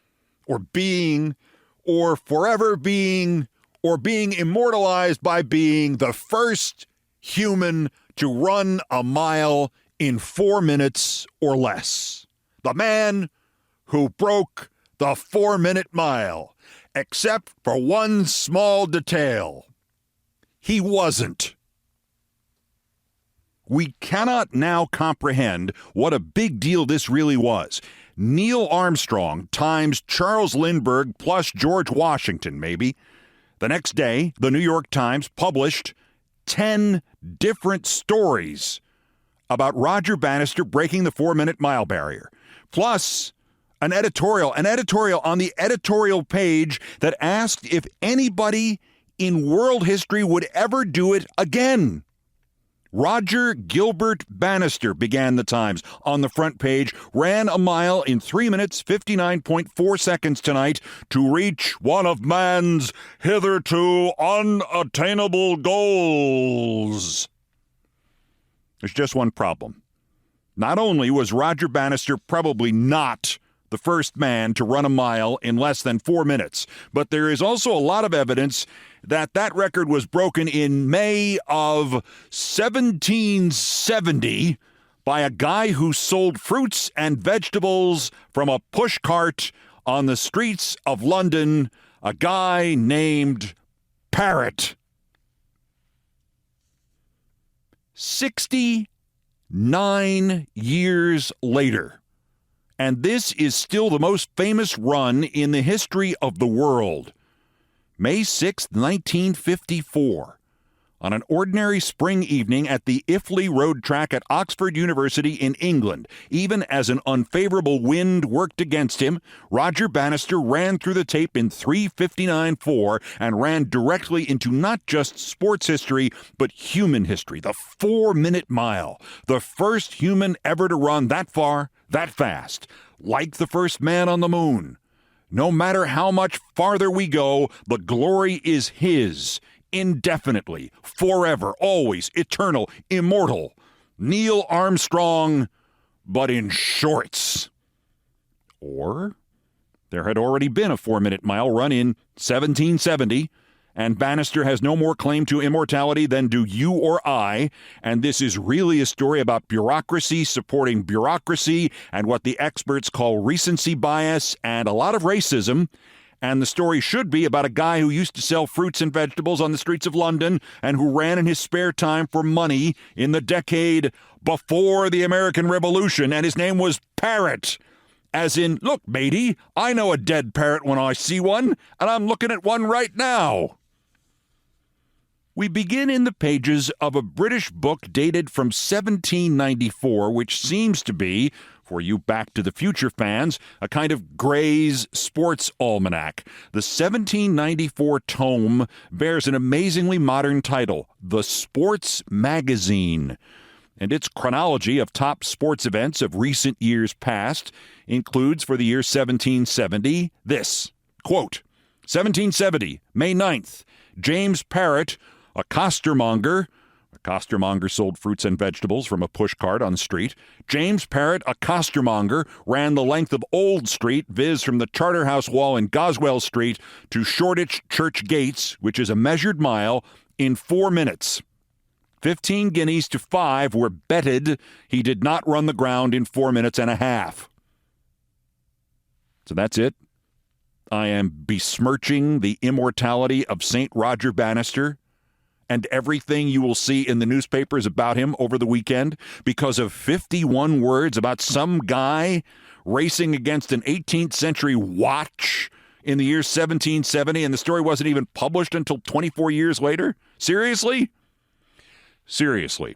or being or forever being, or being immortalized by being the first human to run a mile in 4 minutes or less. The man who broke the 4-minute mile, except for one small detail. He wasn't. We cannot now comprehend what a big deal this really was. Neil Armstrong times Charles Lindbergh plus George Washington, maybe. The next day, the New York Times published 10 different stories about Roger Bannister breaking the 4-minute mile barrier, plus an editorial on the editorial page that asked if anybody in world history would ever do it again. Roger Gilbert Bannister, began the Times on the front page, ran a mile in 3 minutes, 59.4 seconds tonight to reach one of man's hitherto unattainable goals. There's just one problem. Not only was Roger Bannister probably not the first man to run a mile in less than 4 minutes. But there is also a lot of evidence that that record was broken in May of 1770 by a guy who sold fruits and vegetables from a pushcart on the streets of London, a guy named Parrot. 69 years later, and this is still the most famous run in the history of the world. May 6th, 1954. On an ordinary spring evening at the Iffley Road Track at Oxford University in England, even as an unfavorable wind worked against him, Roger Bannister ran through the tape in 3:59.4 and ran directly into not just sports history, but human history. The 4-minute mile. The first human ever to run that far, that fast. Like the first man on the moon. No matter how much farther we go, the glory is his. Indefinitely, forever, always, eternal, immortal. Neil Armstrong, but in shorts. Or there had already been a 4-minute mile run in 1770, and Bannister has no more claim to immortality than do you or I, and this is really a story about bureaucracy supporting bureaucracy and what the experts call recency bias and a lot of racism. And the story should be about a guy who used to sell fruits and vegetables on the streets of London and who ran in his spare time for money in the decade before the American Revolution, and his name was Parrot. As in, look, matey, I know a dead parrot when I see one, and I'm looking at one right now. We begin in the pages of a British book dated from 1794, which seems to be, for you Back to the Future fans, a kind of Gray's Sports Almanac. The 1794 tome bears an amazingly modern title, The Sports Magazine, and its chronology of top sports events of recent years past includes, for the year 1770, this, quote, 1770, May 9th, James Parrot, a costermonger sold fruits and vegetables from a pushcart on the street. James Parrot, a costermonger, ran the length of Old Street, viz. From the Charterhouse Wall in Goswell Street to Shoreditch Church Gates, which is a measured mile, in 4 minutes. 15 guineas to 5 were betted he did not run the ground in 4 minutes and a half. So that's it. I am besmirching the immortality of St. Roger Bannister and everything you will see in the newspapers about him over the weekend because of 51 words about some guy racing against an 18th century watch in the year 1770, and the story wasn't even published until 24 years later? Seriously? Seriously.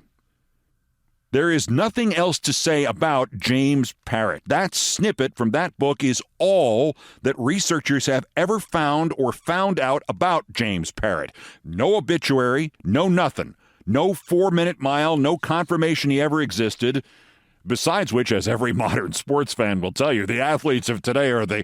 There is nothing else to say about James Parrot. That snippet from that book is all that researchers have ever found or found out about James Parrot. No obituary, no nothing. No 4-minute mile, no confirmation he ever existed. Besides which, as every modern sports fan will tell you, the athletes of today are the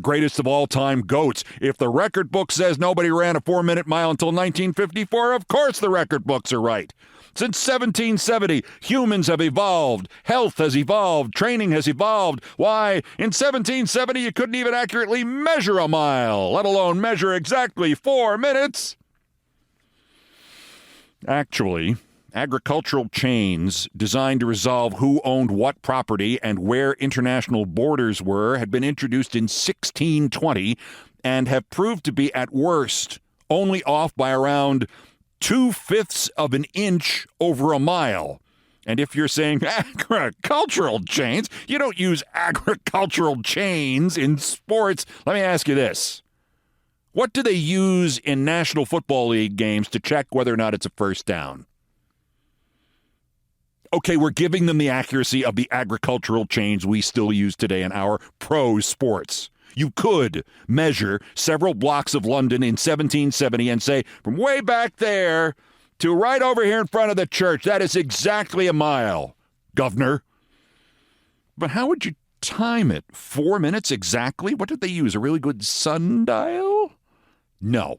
greatest of all time GOATs. If the record book says nobody ran a 4-minute mile until 1954, of course the record books are right. Since 1770, humans have evolved. Health has evolved. Training has evolved. Why, in 1770, you couldn't even accurately measure a mile, let alone measure exactly 4 minutes. Actually, agricultural chains designed to resolve who owned what property and where international borders were had been introduced in 1620 and have proved to be, at worst, only off by around 2/5 of an inch over a mile. And if you're saying agricultural chains, you don't use agricultural chains in sports. Let me ask you this. What do they use in National Football League games to check whether or not it's a first down? Okay, we're giving them the accuracy of the agricultural chains we still use today in our pro sports. You could measure several blocks of London in 1770 and say, from way back there to right over here in front of the church, that is exactly a mile, governor. But how would you time it? 4 minutes exactly? What did they use? A really good sundial? No.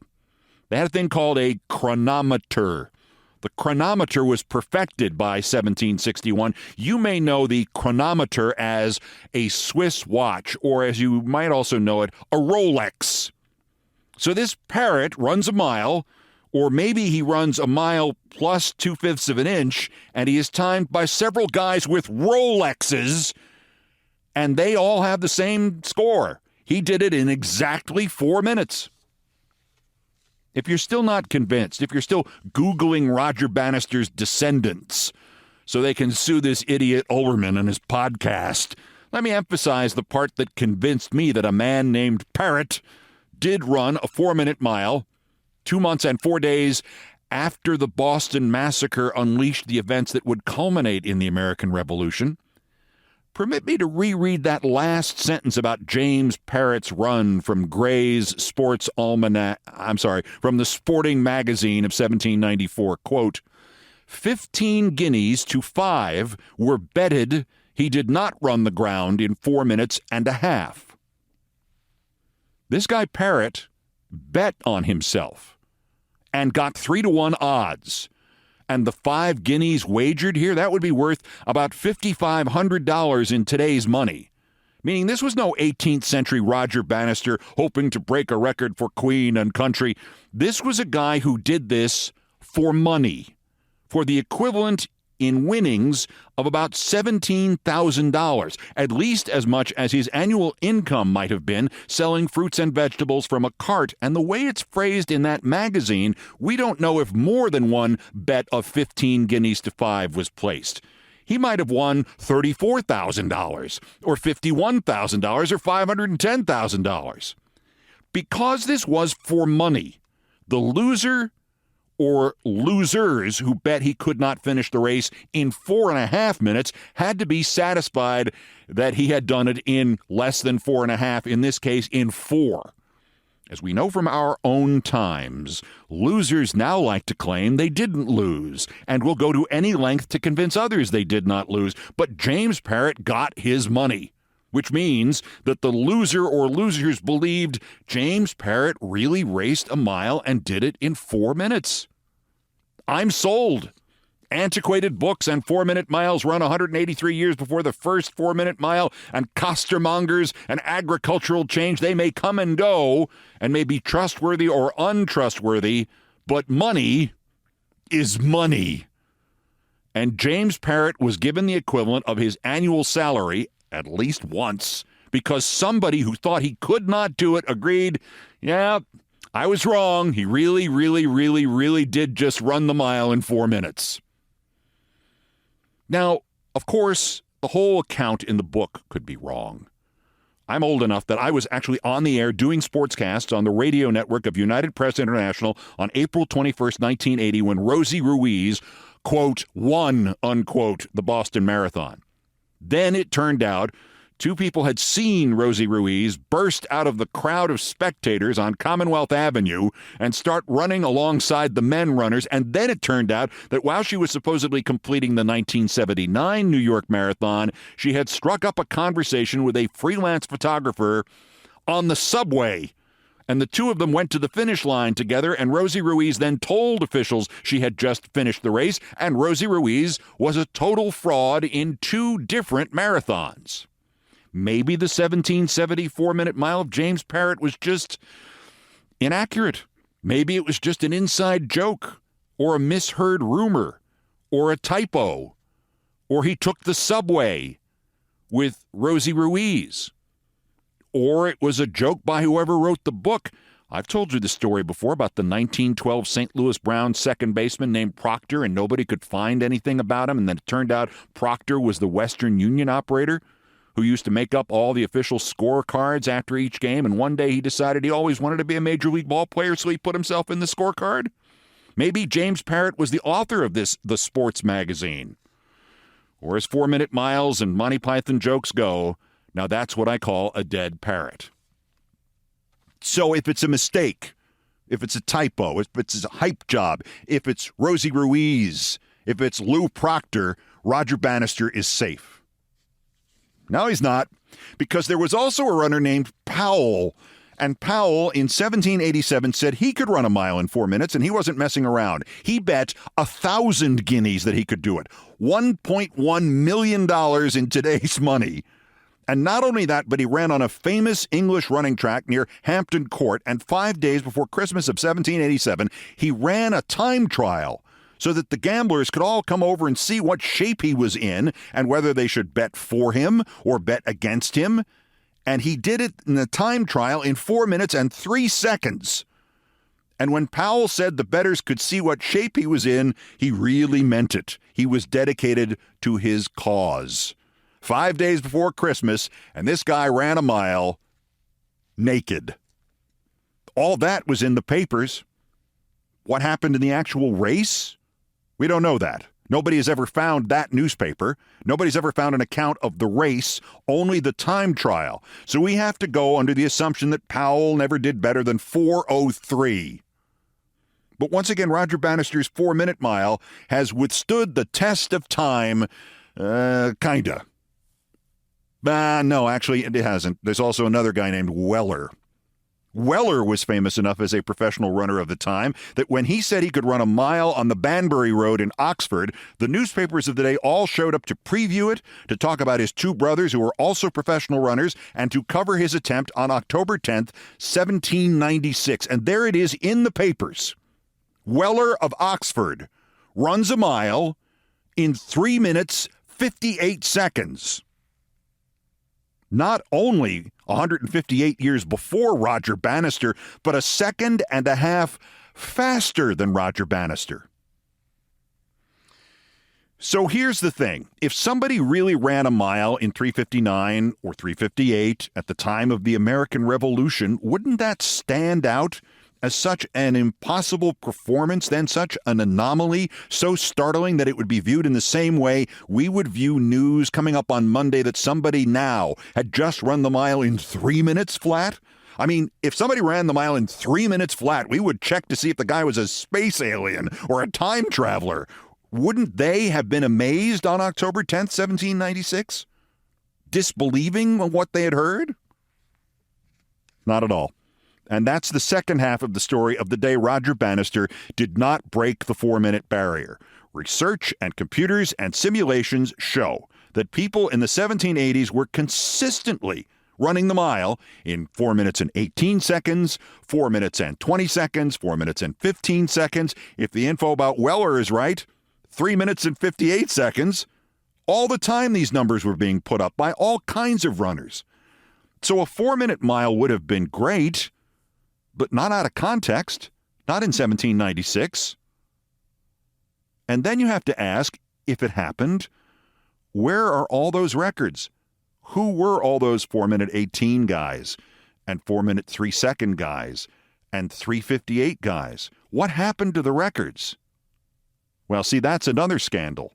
They had a thing called a chronometer. The chronometer was perfected by 1761. You may know the chronometer as a Swiss watch, or as you might also know it, a Rolex. So this parrot runs a mile, or maybe he runs a mile plus 2/5 of an inch, and he is timed by several guys with Rolexes, and they all have the same score. He did it in exactly 4 minutes. If you're still not convinced, if you're still Googling Roger Bannister's descendants so they can sue this idiot Olbermann and his podcast, let me emphasize the part that convinced me that a man named Parrott did run a 4-minute mile 2 months and 4 days after the Boston Massacre unleashed the events that would culminate in the American Revolution. Permit me to reread that last sentence about James Parrott's run from Gray's Sports Almanac, from the Sporting Magazine of 1794. Quote, 15 guineas to 5 were betted he did not run the ground in 4 minutes and a half. This guy Parrott bet on himself and got 3-to-1 odds. And the 5 guineas wagered here, that would be worth about $5,500 in today's money. Meaning this was no 18th century Roger Bannister hoping to break a record for Queen and country. This was a guy who did this for money, for the equivalent in winnings of about $17,000, at least as much as his annual income might have been selling fruits and vegetables from a cart. And the way it's phrased in that magazine, we don't know if more than one bet of 15 guineas to 5 was placed. He might have won $34,000 or $51,000 or $510,000. Because this was for money, the loser or losers who bet he could not finish the race in 4.5 minutes had to be satisfied that he had done it in less than 4.5, in this case in 4. As we know from our own times, losers now like to claim they didn't lose and will go to any length to convince others they did not lose. But James Parrott got his money, which means that the loser or losers believed James Parrott really raced a mile and did it in 4 minutes. I'm sold. Antiquated books and 4-minute miles run 183 years before the first 4-minute mile, and costermongers and agricultural change, they may come and go and may be trustworthy or untrustworthy, but money is money. And James Parrott was given the equivalent of his annual salary at least once, because somebody who thought he could not do it agreed, yeah, I was wrong. He really did just run the mile in 4 minutes. Now, of course, the whole account in the book could be wrong. I'm old enough that I was actually on the air doing sportscasts on the radio network of United Press International on April 21st, 1980, when Rosie Ruiz, quote, won, unquote, the Boston Marathon. Then it turned out 2 people had seen Rosie Ruiz burst out of the crowd of spectators on Commonwealth Avenue and start running alongside the men runners. And then it turned out that while she was supposedly completing the 1979 New York Marathon, she had struck up a conversation with a freelance photographer on the subway. And the 2 of them went to the finish line together, and Rosie Ruiz then told officials she had just finished the race, and Rosie Ruiz was a total fraud in 2 different marathons. Maybe the 1774-minute mile of James Parrott was just inaccurate. Maybe it was just an inside joke, or a misheard rumor, or a typo, or he took the subway with Rosie Ruiz, or it was a joke by whoever wrote the book. I've told you the story before about the 1912 St. Louis Browns second baseman named Proctor, and nobody could find anything about him, and then it turned out Proctor was the Western Union operator who used to make up all the official scorecards after each game, and one day he decided he always wanted to be a Major League ball player, so he put himself in the scorecard. Maybe James Parrott was the author of the sports magazine. Or as 4-minute miles and Monty Python jokes go, now that's what I call a dead parrot. So if it's a mistake, if it's a typo, if it's a hype job, if it's Rosie Ruiz, if it's Lou Proctor, Roger Bannister is safe. No, he's not, because there was also a runner named Powell, And Powell in 1787 said he could run a mile in 4 minutes, and he wasn't messing around. He bet 1,000 guineas that he could do it. $1.1 million in today's money. And not only that, but he ran on a famous English running track near Hampton Court, and 5 days before Christmas of 1787, he ran a time trial so that the gamblers could all come over and see what shape he was in and whether they should bet for him or bet against him. And he did it in the time trial in 4 minutes and 3 seconds. And when Powell said the bettors could see what shape he was in, he really meant it. He was dedicated to his cause. 5 days before Christmas, and this guy ran a mile naked. All that was in the papers. What happened in the actual race? We don't know that. Nobody has ever found that newspaper. Nobody's ever found an account of the race, only the time trial. So we have to go under the assumption that Powell never did better than 4:03. But once again, Roger Bannister's 4-minute mile has withstood the test of time, kinda. No, actually, it hasn't. There's also another guy named Weller. Weller was famous enough as a professional runner of the time that when he said he could run a mile on the Banbury Road in Oxford, the newspapers of the day all showed up to preview it, to talk about his two brothers who were also professional runners, and to cover his attempt on October 10th, 1796. And there it is in the papers. Weller of Oxford runs a mile in 3 minutes, 58 seconds. Not only 158 years before Roger Bannister, but a second and a half faster than Roger Bannister. So here's the thing. If somebody really ran a mile in 3:59 or 3:58 at the time of the American Revolution, wouldn't that stand out as such an impossible performance, then such an anomaly, so startling that it would be viewed in the same way we would view news coming up on Monday that somebody now had just run the mile in 3 minutes flat? I mean, if somebody ran the mile in 3 minutes flat, we would check to see if the guy was a space alien or a time traveler. Wouldn't they have been amazed on October 10th, 1796? Disbelieving what they had heard? Not at all. And that's the second half of the story of the day Roger Bannister did not break the 4-minute barrier. Research and computers and simulations show that people in the 1780s were consistently running the mile in 4 minutes and 18 seconds, 4 minutes and 20 seconds, 4 minutes and 15 seconds. If the info about Weller is right, 3 minutes and 58 seconds. All the time these numbers were being put up by all kinds of runners. So a 4-minute mile would have been great, but not out of context, not in 1796. And then you have to ask, if it happened, where are all those records? Who were all those 4-minute 18 guys and 4-minute 3-second guys and 3:58 guys? What happened to the records? Well, see, that's another scandal.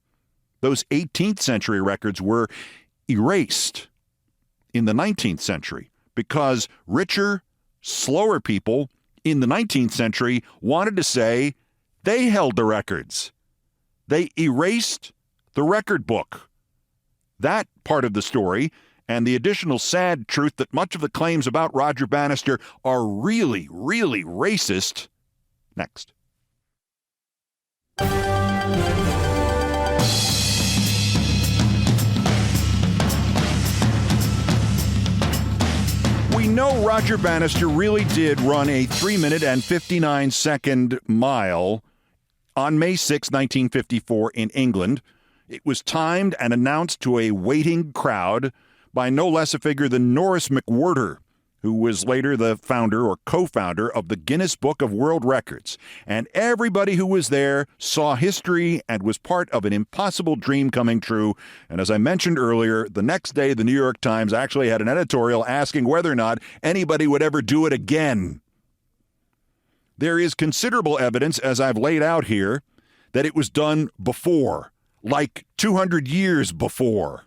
Those 18th century records were erased in the 19th century because richer, slower people in the 19th century wanted to say they held the records. They erased the record book. That part of the story and the additional sad truth that much of the claims about Roger Bannister are really, really racist. Next. We know Roger Bannister really did run a 3-minute and 59-second mile on May 6, 1954 in England. It was timed and announced to a waiting crowd by no less a figure than Norris McWhirter, who was later the founder or co-founder of the Guinness Book of World Records. And everybody who was there saw history and was part of an impossible dream coming true. And as I mentioned earlier, the next day, the New York Times actually had an editorial asking whether or not anybody would ever do it again. There is considerable evidence, as I've laid out here, that it was done before, like 200 years before.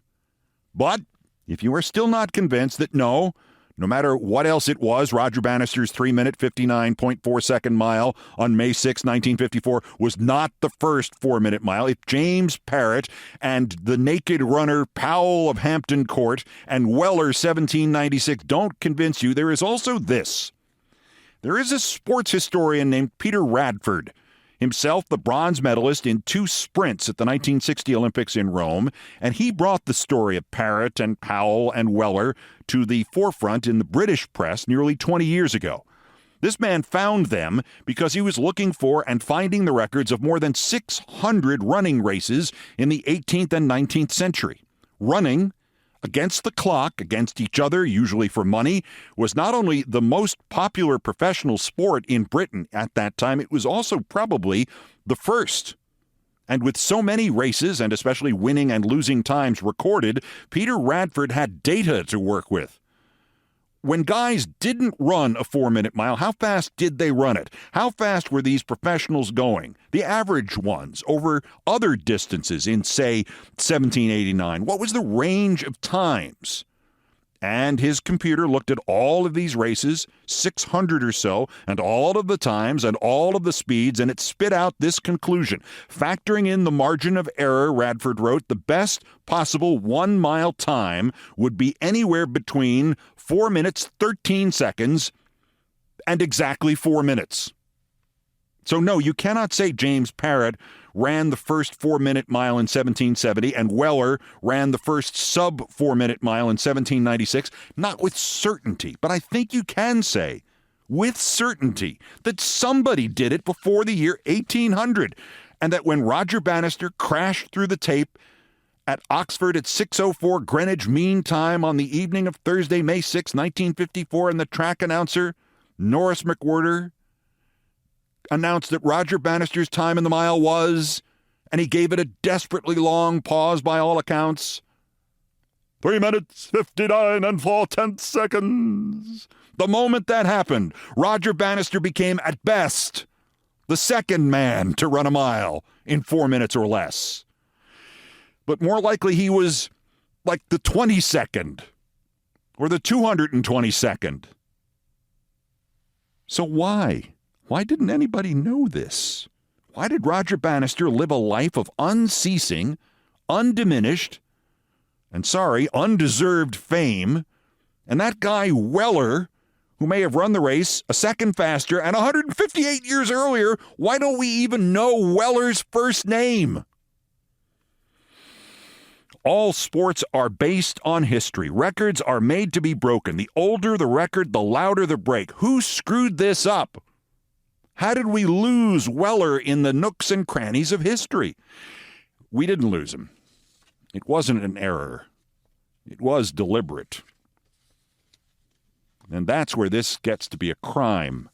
But if you are still not convinced that no, No matter what else it was, Roger Bannister's 3-minute, 59.4-second mile on May 6, 1954 was not the first 4-minute mile. If James Parrott and the naked runner Powell of Hampton Court and Weller 1796 don't convince you, there is also this. There is a sports historian named Peter Radford, himself the bronze medalist in 2 sprints at the 1960 Olympics in Rome, and he brought the story of Parrott and Powell and Weller to the forefront in the British press nearly 20 years ago. This man found them because he was looking for and finding the records of more than 600 running races in the 18th and 19th century. Running against the clock, against each other, usually for money, was not only the most popular professional sport in Britain at that time, it was also probably the first. And with so many races, and especially winning and losing times recorded, Peter Radford had data to work with. When guys didn't run a 4-minute mile, how fast did they run it? How fast were these professionals going? The average ones over other distances in, say, 1789. What was the range of times? And his computer looked at all of these races, 600 or so, and all of the times and all of the speeds, and it spit out this conclusion. Factoring in the margin of error, Radford wrote, the best possible 1-mile time would be anywhere between 4 minutes, 13 seconds, and exactly 4 minutes. So no, you cannot say James Parrott ran the first 4-minute mile in 1770 and Weller ran the first sub-4-minute mile in 1796, not with certainty. But I think you can say with certainty that somebody did it before the year 1800, and that when Roger Bannister crashed through the tape at Oxford at 6:04 Greenwich Mean Time on the evening of Thursday, May 6, 1954, and the track announcer, Norris McWhirter, announced that Roger Bannister's time in the mile was, and he gave it a desperately long pause by all accounts, 3 minutes, 59 and 4/10 seconds. The moment that happened, Roger Bannister became, at best, the second man to run a mile in 4 minutes or less. But more likely he was like the 22nd or the 222nd. So why? Why didn't anybody know this? Why did Roger Bannister live a life of unceasing, undiminished, and undeserved fame? And that guy Weller, who may have run the race a second faster and 158 years earlier, why don't we even know Weller's first name? All sports are based on history. Records are made to be broken. The older the record, the louder the break. Who screwed this up? How did we lose Weller in the nooks and crannies of history? We didn't lose him. It wasn't an error. It was deliberate. And that's where this gets to be a crime.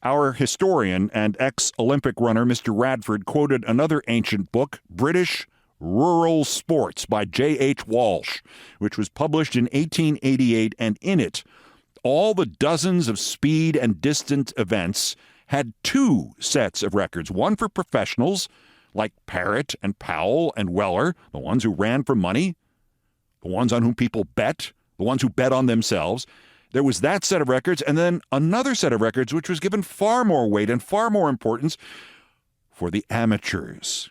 Our historian and ex-Olympic runner, Mr. Radford, quoted another ancient book, British Rural Sports by J.H. Walsh, which was published in 1888, and in it, all the dozens of speed and distance events had 2 sets of records, one for professionals like Parrott and Powell and Weller, the ones who ran for money, the ones on whom people bet, the ones who bet on themselves. There was that set of records, and then another set of records which was given far more weight and far more importance for the amateurs.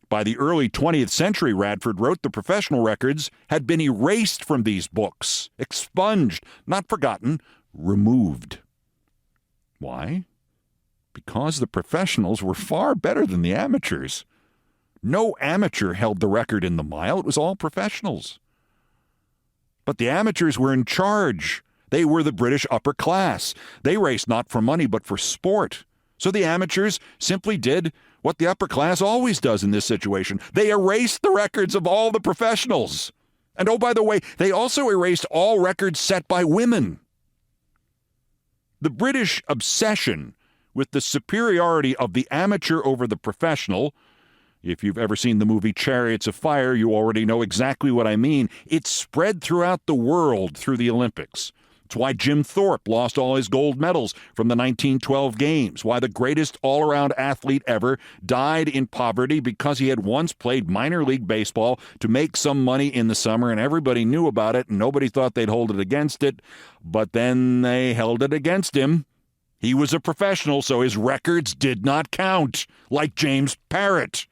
By the early 20th century, Radford wrote, the professional records had been erased from these books, expunged, not forgotten, removed. Why? Because the professionals were far better than the amateurs. No amateur held the record in the mile. It was all professionals. But the amateurs were in charge. They were the British upper class. They raced not for money, but for sport. So the amateurs simply did what the upper class always does in this situation. They erased the records of all the professionals. And oh, by the way, they also erased all records set by women. The British obsession with the superiority of the amateur over the professional, if you've ever seen the movie Chariots of Fire, you already know exactly what I mean. It spread throughout the world through the Olympics. It's why Jim Thorpe lost all his gold medals from the 1912 games, why the greatest all-around athlete ever died in poverty because he had once played minor league baseball to make some money in the summer, and everybody knew about it, and nobody thought they'd hold it against it, but then they held it against him. He was a professional, so his records did not count, like James Parrott,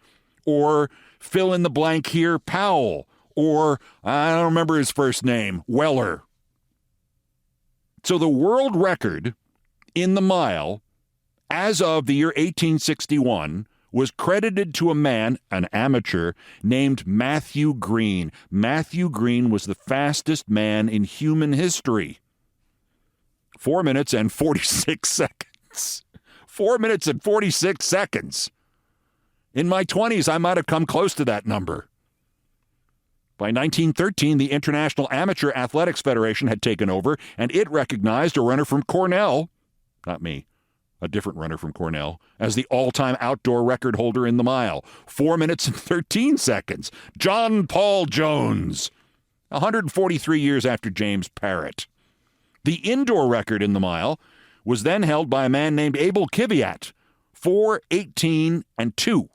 or fill in the blank here, Powell, or I don't remember his first name, Weller. So the world record in the mile, as of the year 1861, was credited to a man, an amateur, named Matthew Green. Matthew Green was the fastest man in human history. 4 minutes and 46 seconds. 4 minutes and 46 seconds. In my 20s, I might have come close to that number. By 1913, the International Amateur Athletics Federation had taken over, and it recognized a runner from Cornell, not me, a different runner from Cornell, as the all-time outdoor record holder in the mile. 4 minutes and 13 seconds. John Paul Jones, 143 years after James Parrott. The indoor record in the mile was then held by a man named Abel Kiviat, 4:18 and 2.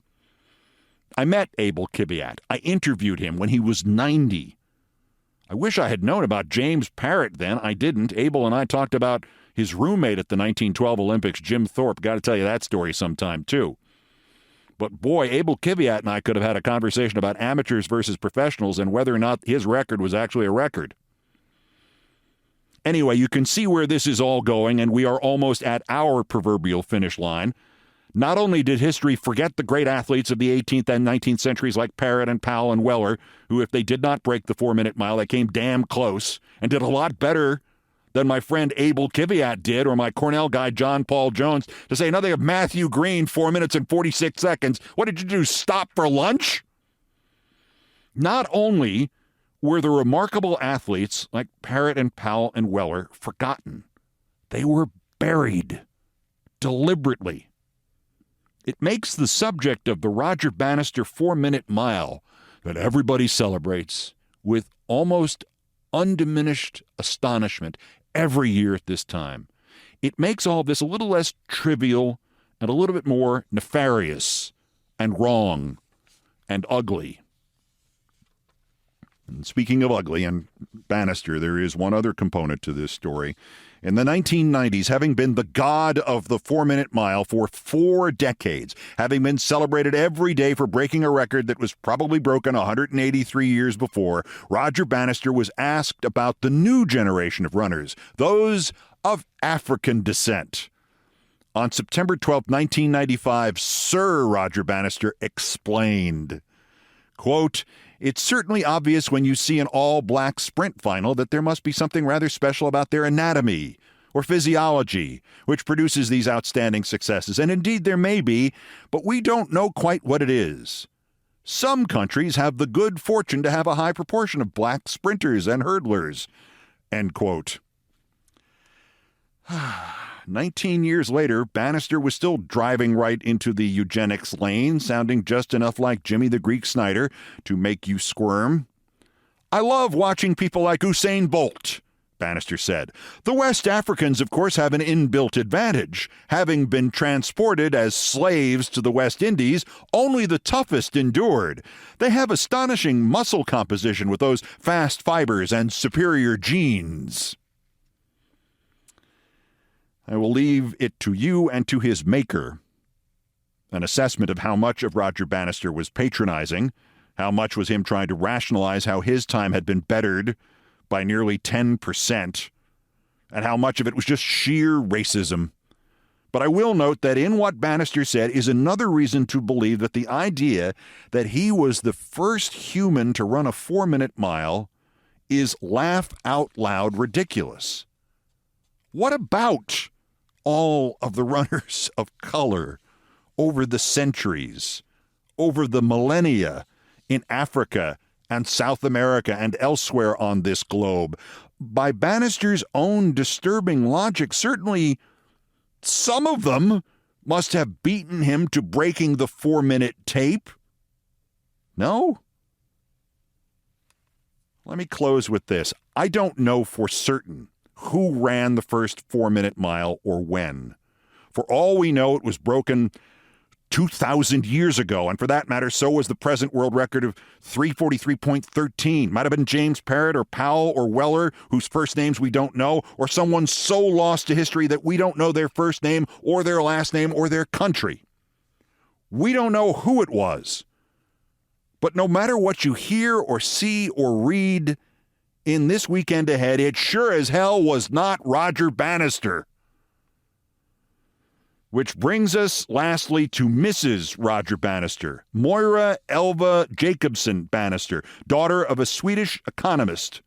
I met Abel Kiviat. I interviewed him when he was 90. I wish I had known about James Parrott then. I didn't. Abel and I talked about his roommate at the 1912 Olympics, Jim Thorpe. Got to tell you that story sometime, too. But boy, Abel Kiviat and I could have had a conversation about amateurs versus professionals and whether or not his record was actually a record. Anyway, you can see where this is all going, and we are almost at our proverbial finish line. Not only did history forget the great athletes of the 18th and 19th centuries like Parrott and Powell and Weller, who, if they did not break the 4-minute mile, they came damn close and did a lot better than my friend Abel Kiviat did, or my Cornell guy John Paul Jones, to say nothing of Matthew Green, 4 minutes and 46 seconds. What did you do, stop for lunch? Not only were the remarkable athletes like Parrott and Powell and Weller forgotten, they were buried deliberately. It makes the subject of the Roger Bannister 4-minute mile that everybody celebrates with almost undiminished astonishment every year at this time. It makes all of this a little less trivial and a little bit more nefarious and wrong and ugly. And speaking of ugly and Bannister, there is one other component to this story. In the 1990s, having been the god of the 4-minute mile for 4 decades, having been celebrated every day for breaking a record that was probably broken 183 years before, Roger Bannister was asked about the new generation of runners, those of African descent. On September 12, 1995, Sir Roger Bannister explained, quote, "It's certainly obvious when you see an all-black sprint final that there must be something rather special about their anatomy or physiology which produces these outstanding successes. And indeed there may be, but we don't know quite what it is. Some countries have the good fortune to have a high proportion of black sprinters and hurdlers." End quote. 19 years later, Bannister was still driving right into the eugenics lane, sounding just enough like Jimmy the Greek Snyder to make you squirm. "I love watching people like Usain Bolt," Bannister said. "The West Africans, of course, have an inbuilt advantage. Having been transported as slaves to the West Indies, only the toughest endured. They have astonishing muscle composition with those fast fibers and superior genes." I will leave it to you and to his maker, an assessment of how much of Roger Bannister was patronizing, how much was him trying to rationalize how his time had been bettered by nearly 10%, and how much of it was just sheer racism. But I will note that in what Bannister said is another reason to believe that the idea that he was the first human to run a 4-minute mile is laugh-out-loud ridiculous. What about all of the runners of color over the centuries, over the millennia in Africa and South America and elsewhere on this globe? By Bannister's own disturbing logic, certainly some of them must have beaten him to breaking the 4-minute tape. No? Let me close with this. I don't know for certain who ran the first 4-minute mile or when. For all we know, it was broken 2,000 years ago, and for that matter, so was the present world record of 3:43.13. Might have been James Parrott or Powell or Weller, whose first names we don't know, or someone so lost to history that we don't know their first name or their last name or their country. We don't know who it was. But no matter what you hear or see or read in this weekend ahead, it sure as hell was not Roger Bannister. Which brings us, lastly, to Mrs. Roger Bannister, Moira Elva Jacobson Bannister, daughter of a Swedish economist.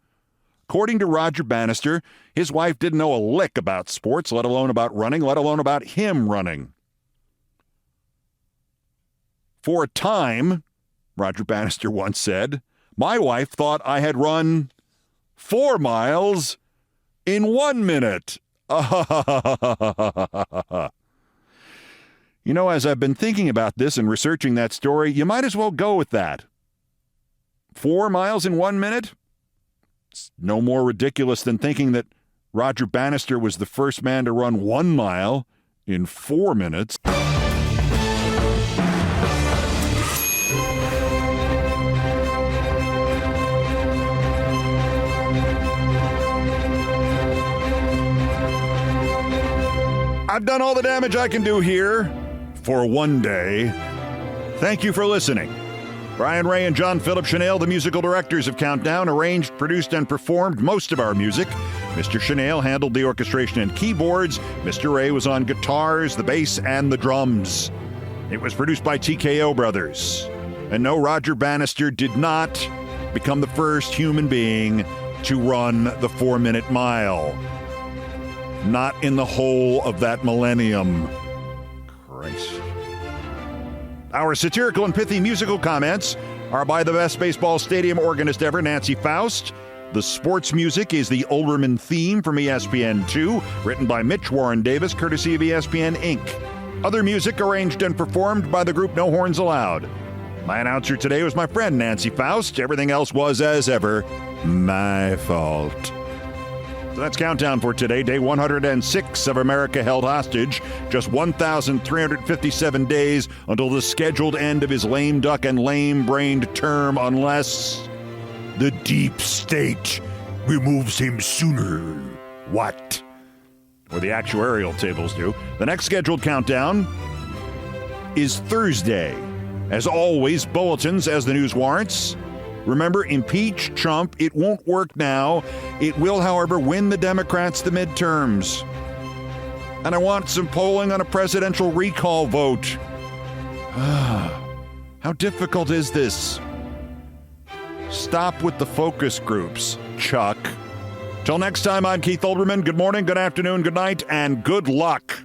According to Roger Bannister, his wife didn't know a lick about sports, let alone about running, let alone about him running. For a time, Roger Bannister once said, my wife thought I had run 4 miles in 1 minute. You know, as I've been thinking about this and researching that story, you might as well go with that. 4 miles in 1 minute? It's no more ridiculous than thinking that Roger Bannister was the first man to run 1 mile in 4 minutes. I've done all the damage I can do here for one day. Thank you for listening. Brian Ray and John Philip Chanel, the musical directors of Countdown, arranged, produced, and performed most of our music. Mr. Chanel handled the orchestration and keyboards. Mr. Ray was on guitars, the bass, and the drums. It was produced by TKO Brothers. And no, Roger Bannister did not become the first human being to run the 4-minute mile. Not in the whole of that millennium. Christ. Our satirical and pithy musical comments are by the best baseball stadium organist ever, Nancy Faust. The sports music is the Olbermann theme from ESPN2, written by Mitch Warren Davis, courtesy of ESPN Inc. Other music arranged and performed by the group No Horns Allowed. My announcer today was my friend Nancy Faust. Everything else was, as ever, my fault. So that's Countdown for today, day 106 of America Held Hostage. Just 1,357 days until the scheduled end of his lame duck and lame-brained term, unless the deep state removes him sooner. What? Or the actuarial tables do. The next scheduled countdown is Thursday. As always, bulletins as the news warrants. Remember, impeach Trump. It won't work now. It will, however, win the Democrats the midterms. And I want some polling on a presidential recall vote. How difficult is this? Stop with the focus groups, Chuck. Till next time, I'm Keith Olbermann. Good morning, good afternoon, good night, and good luck.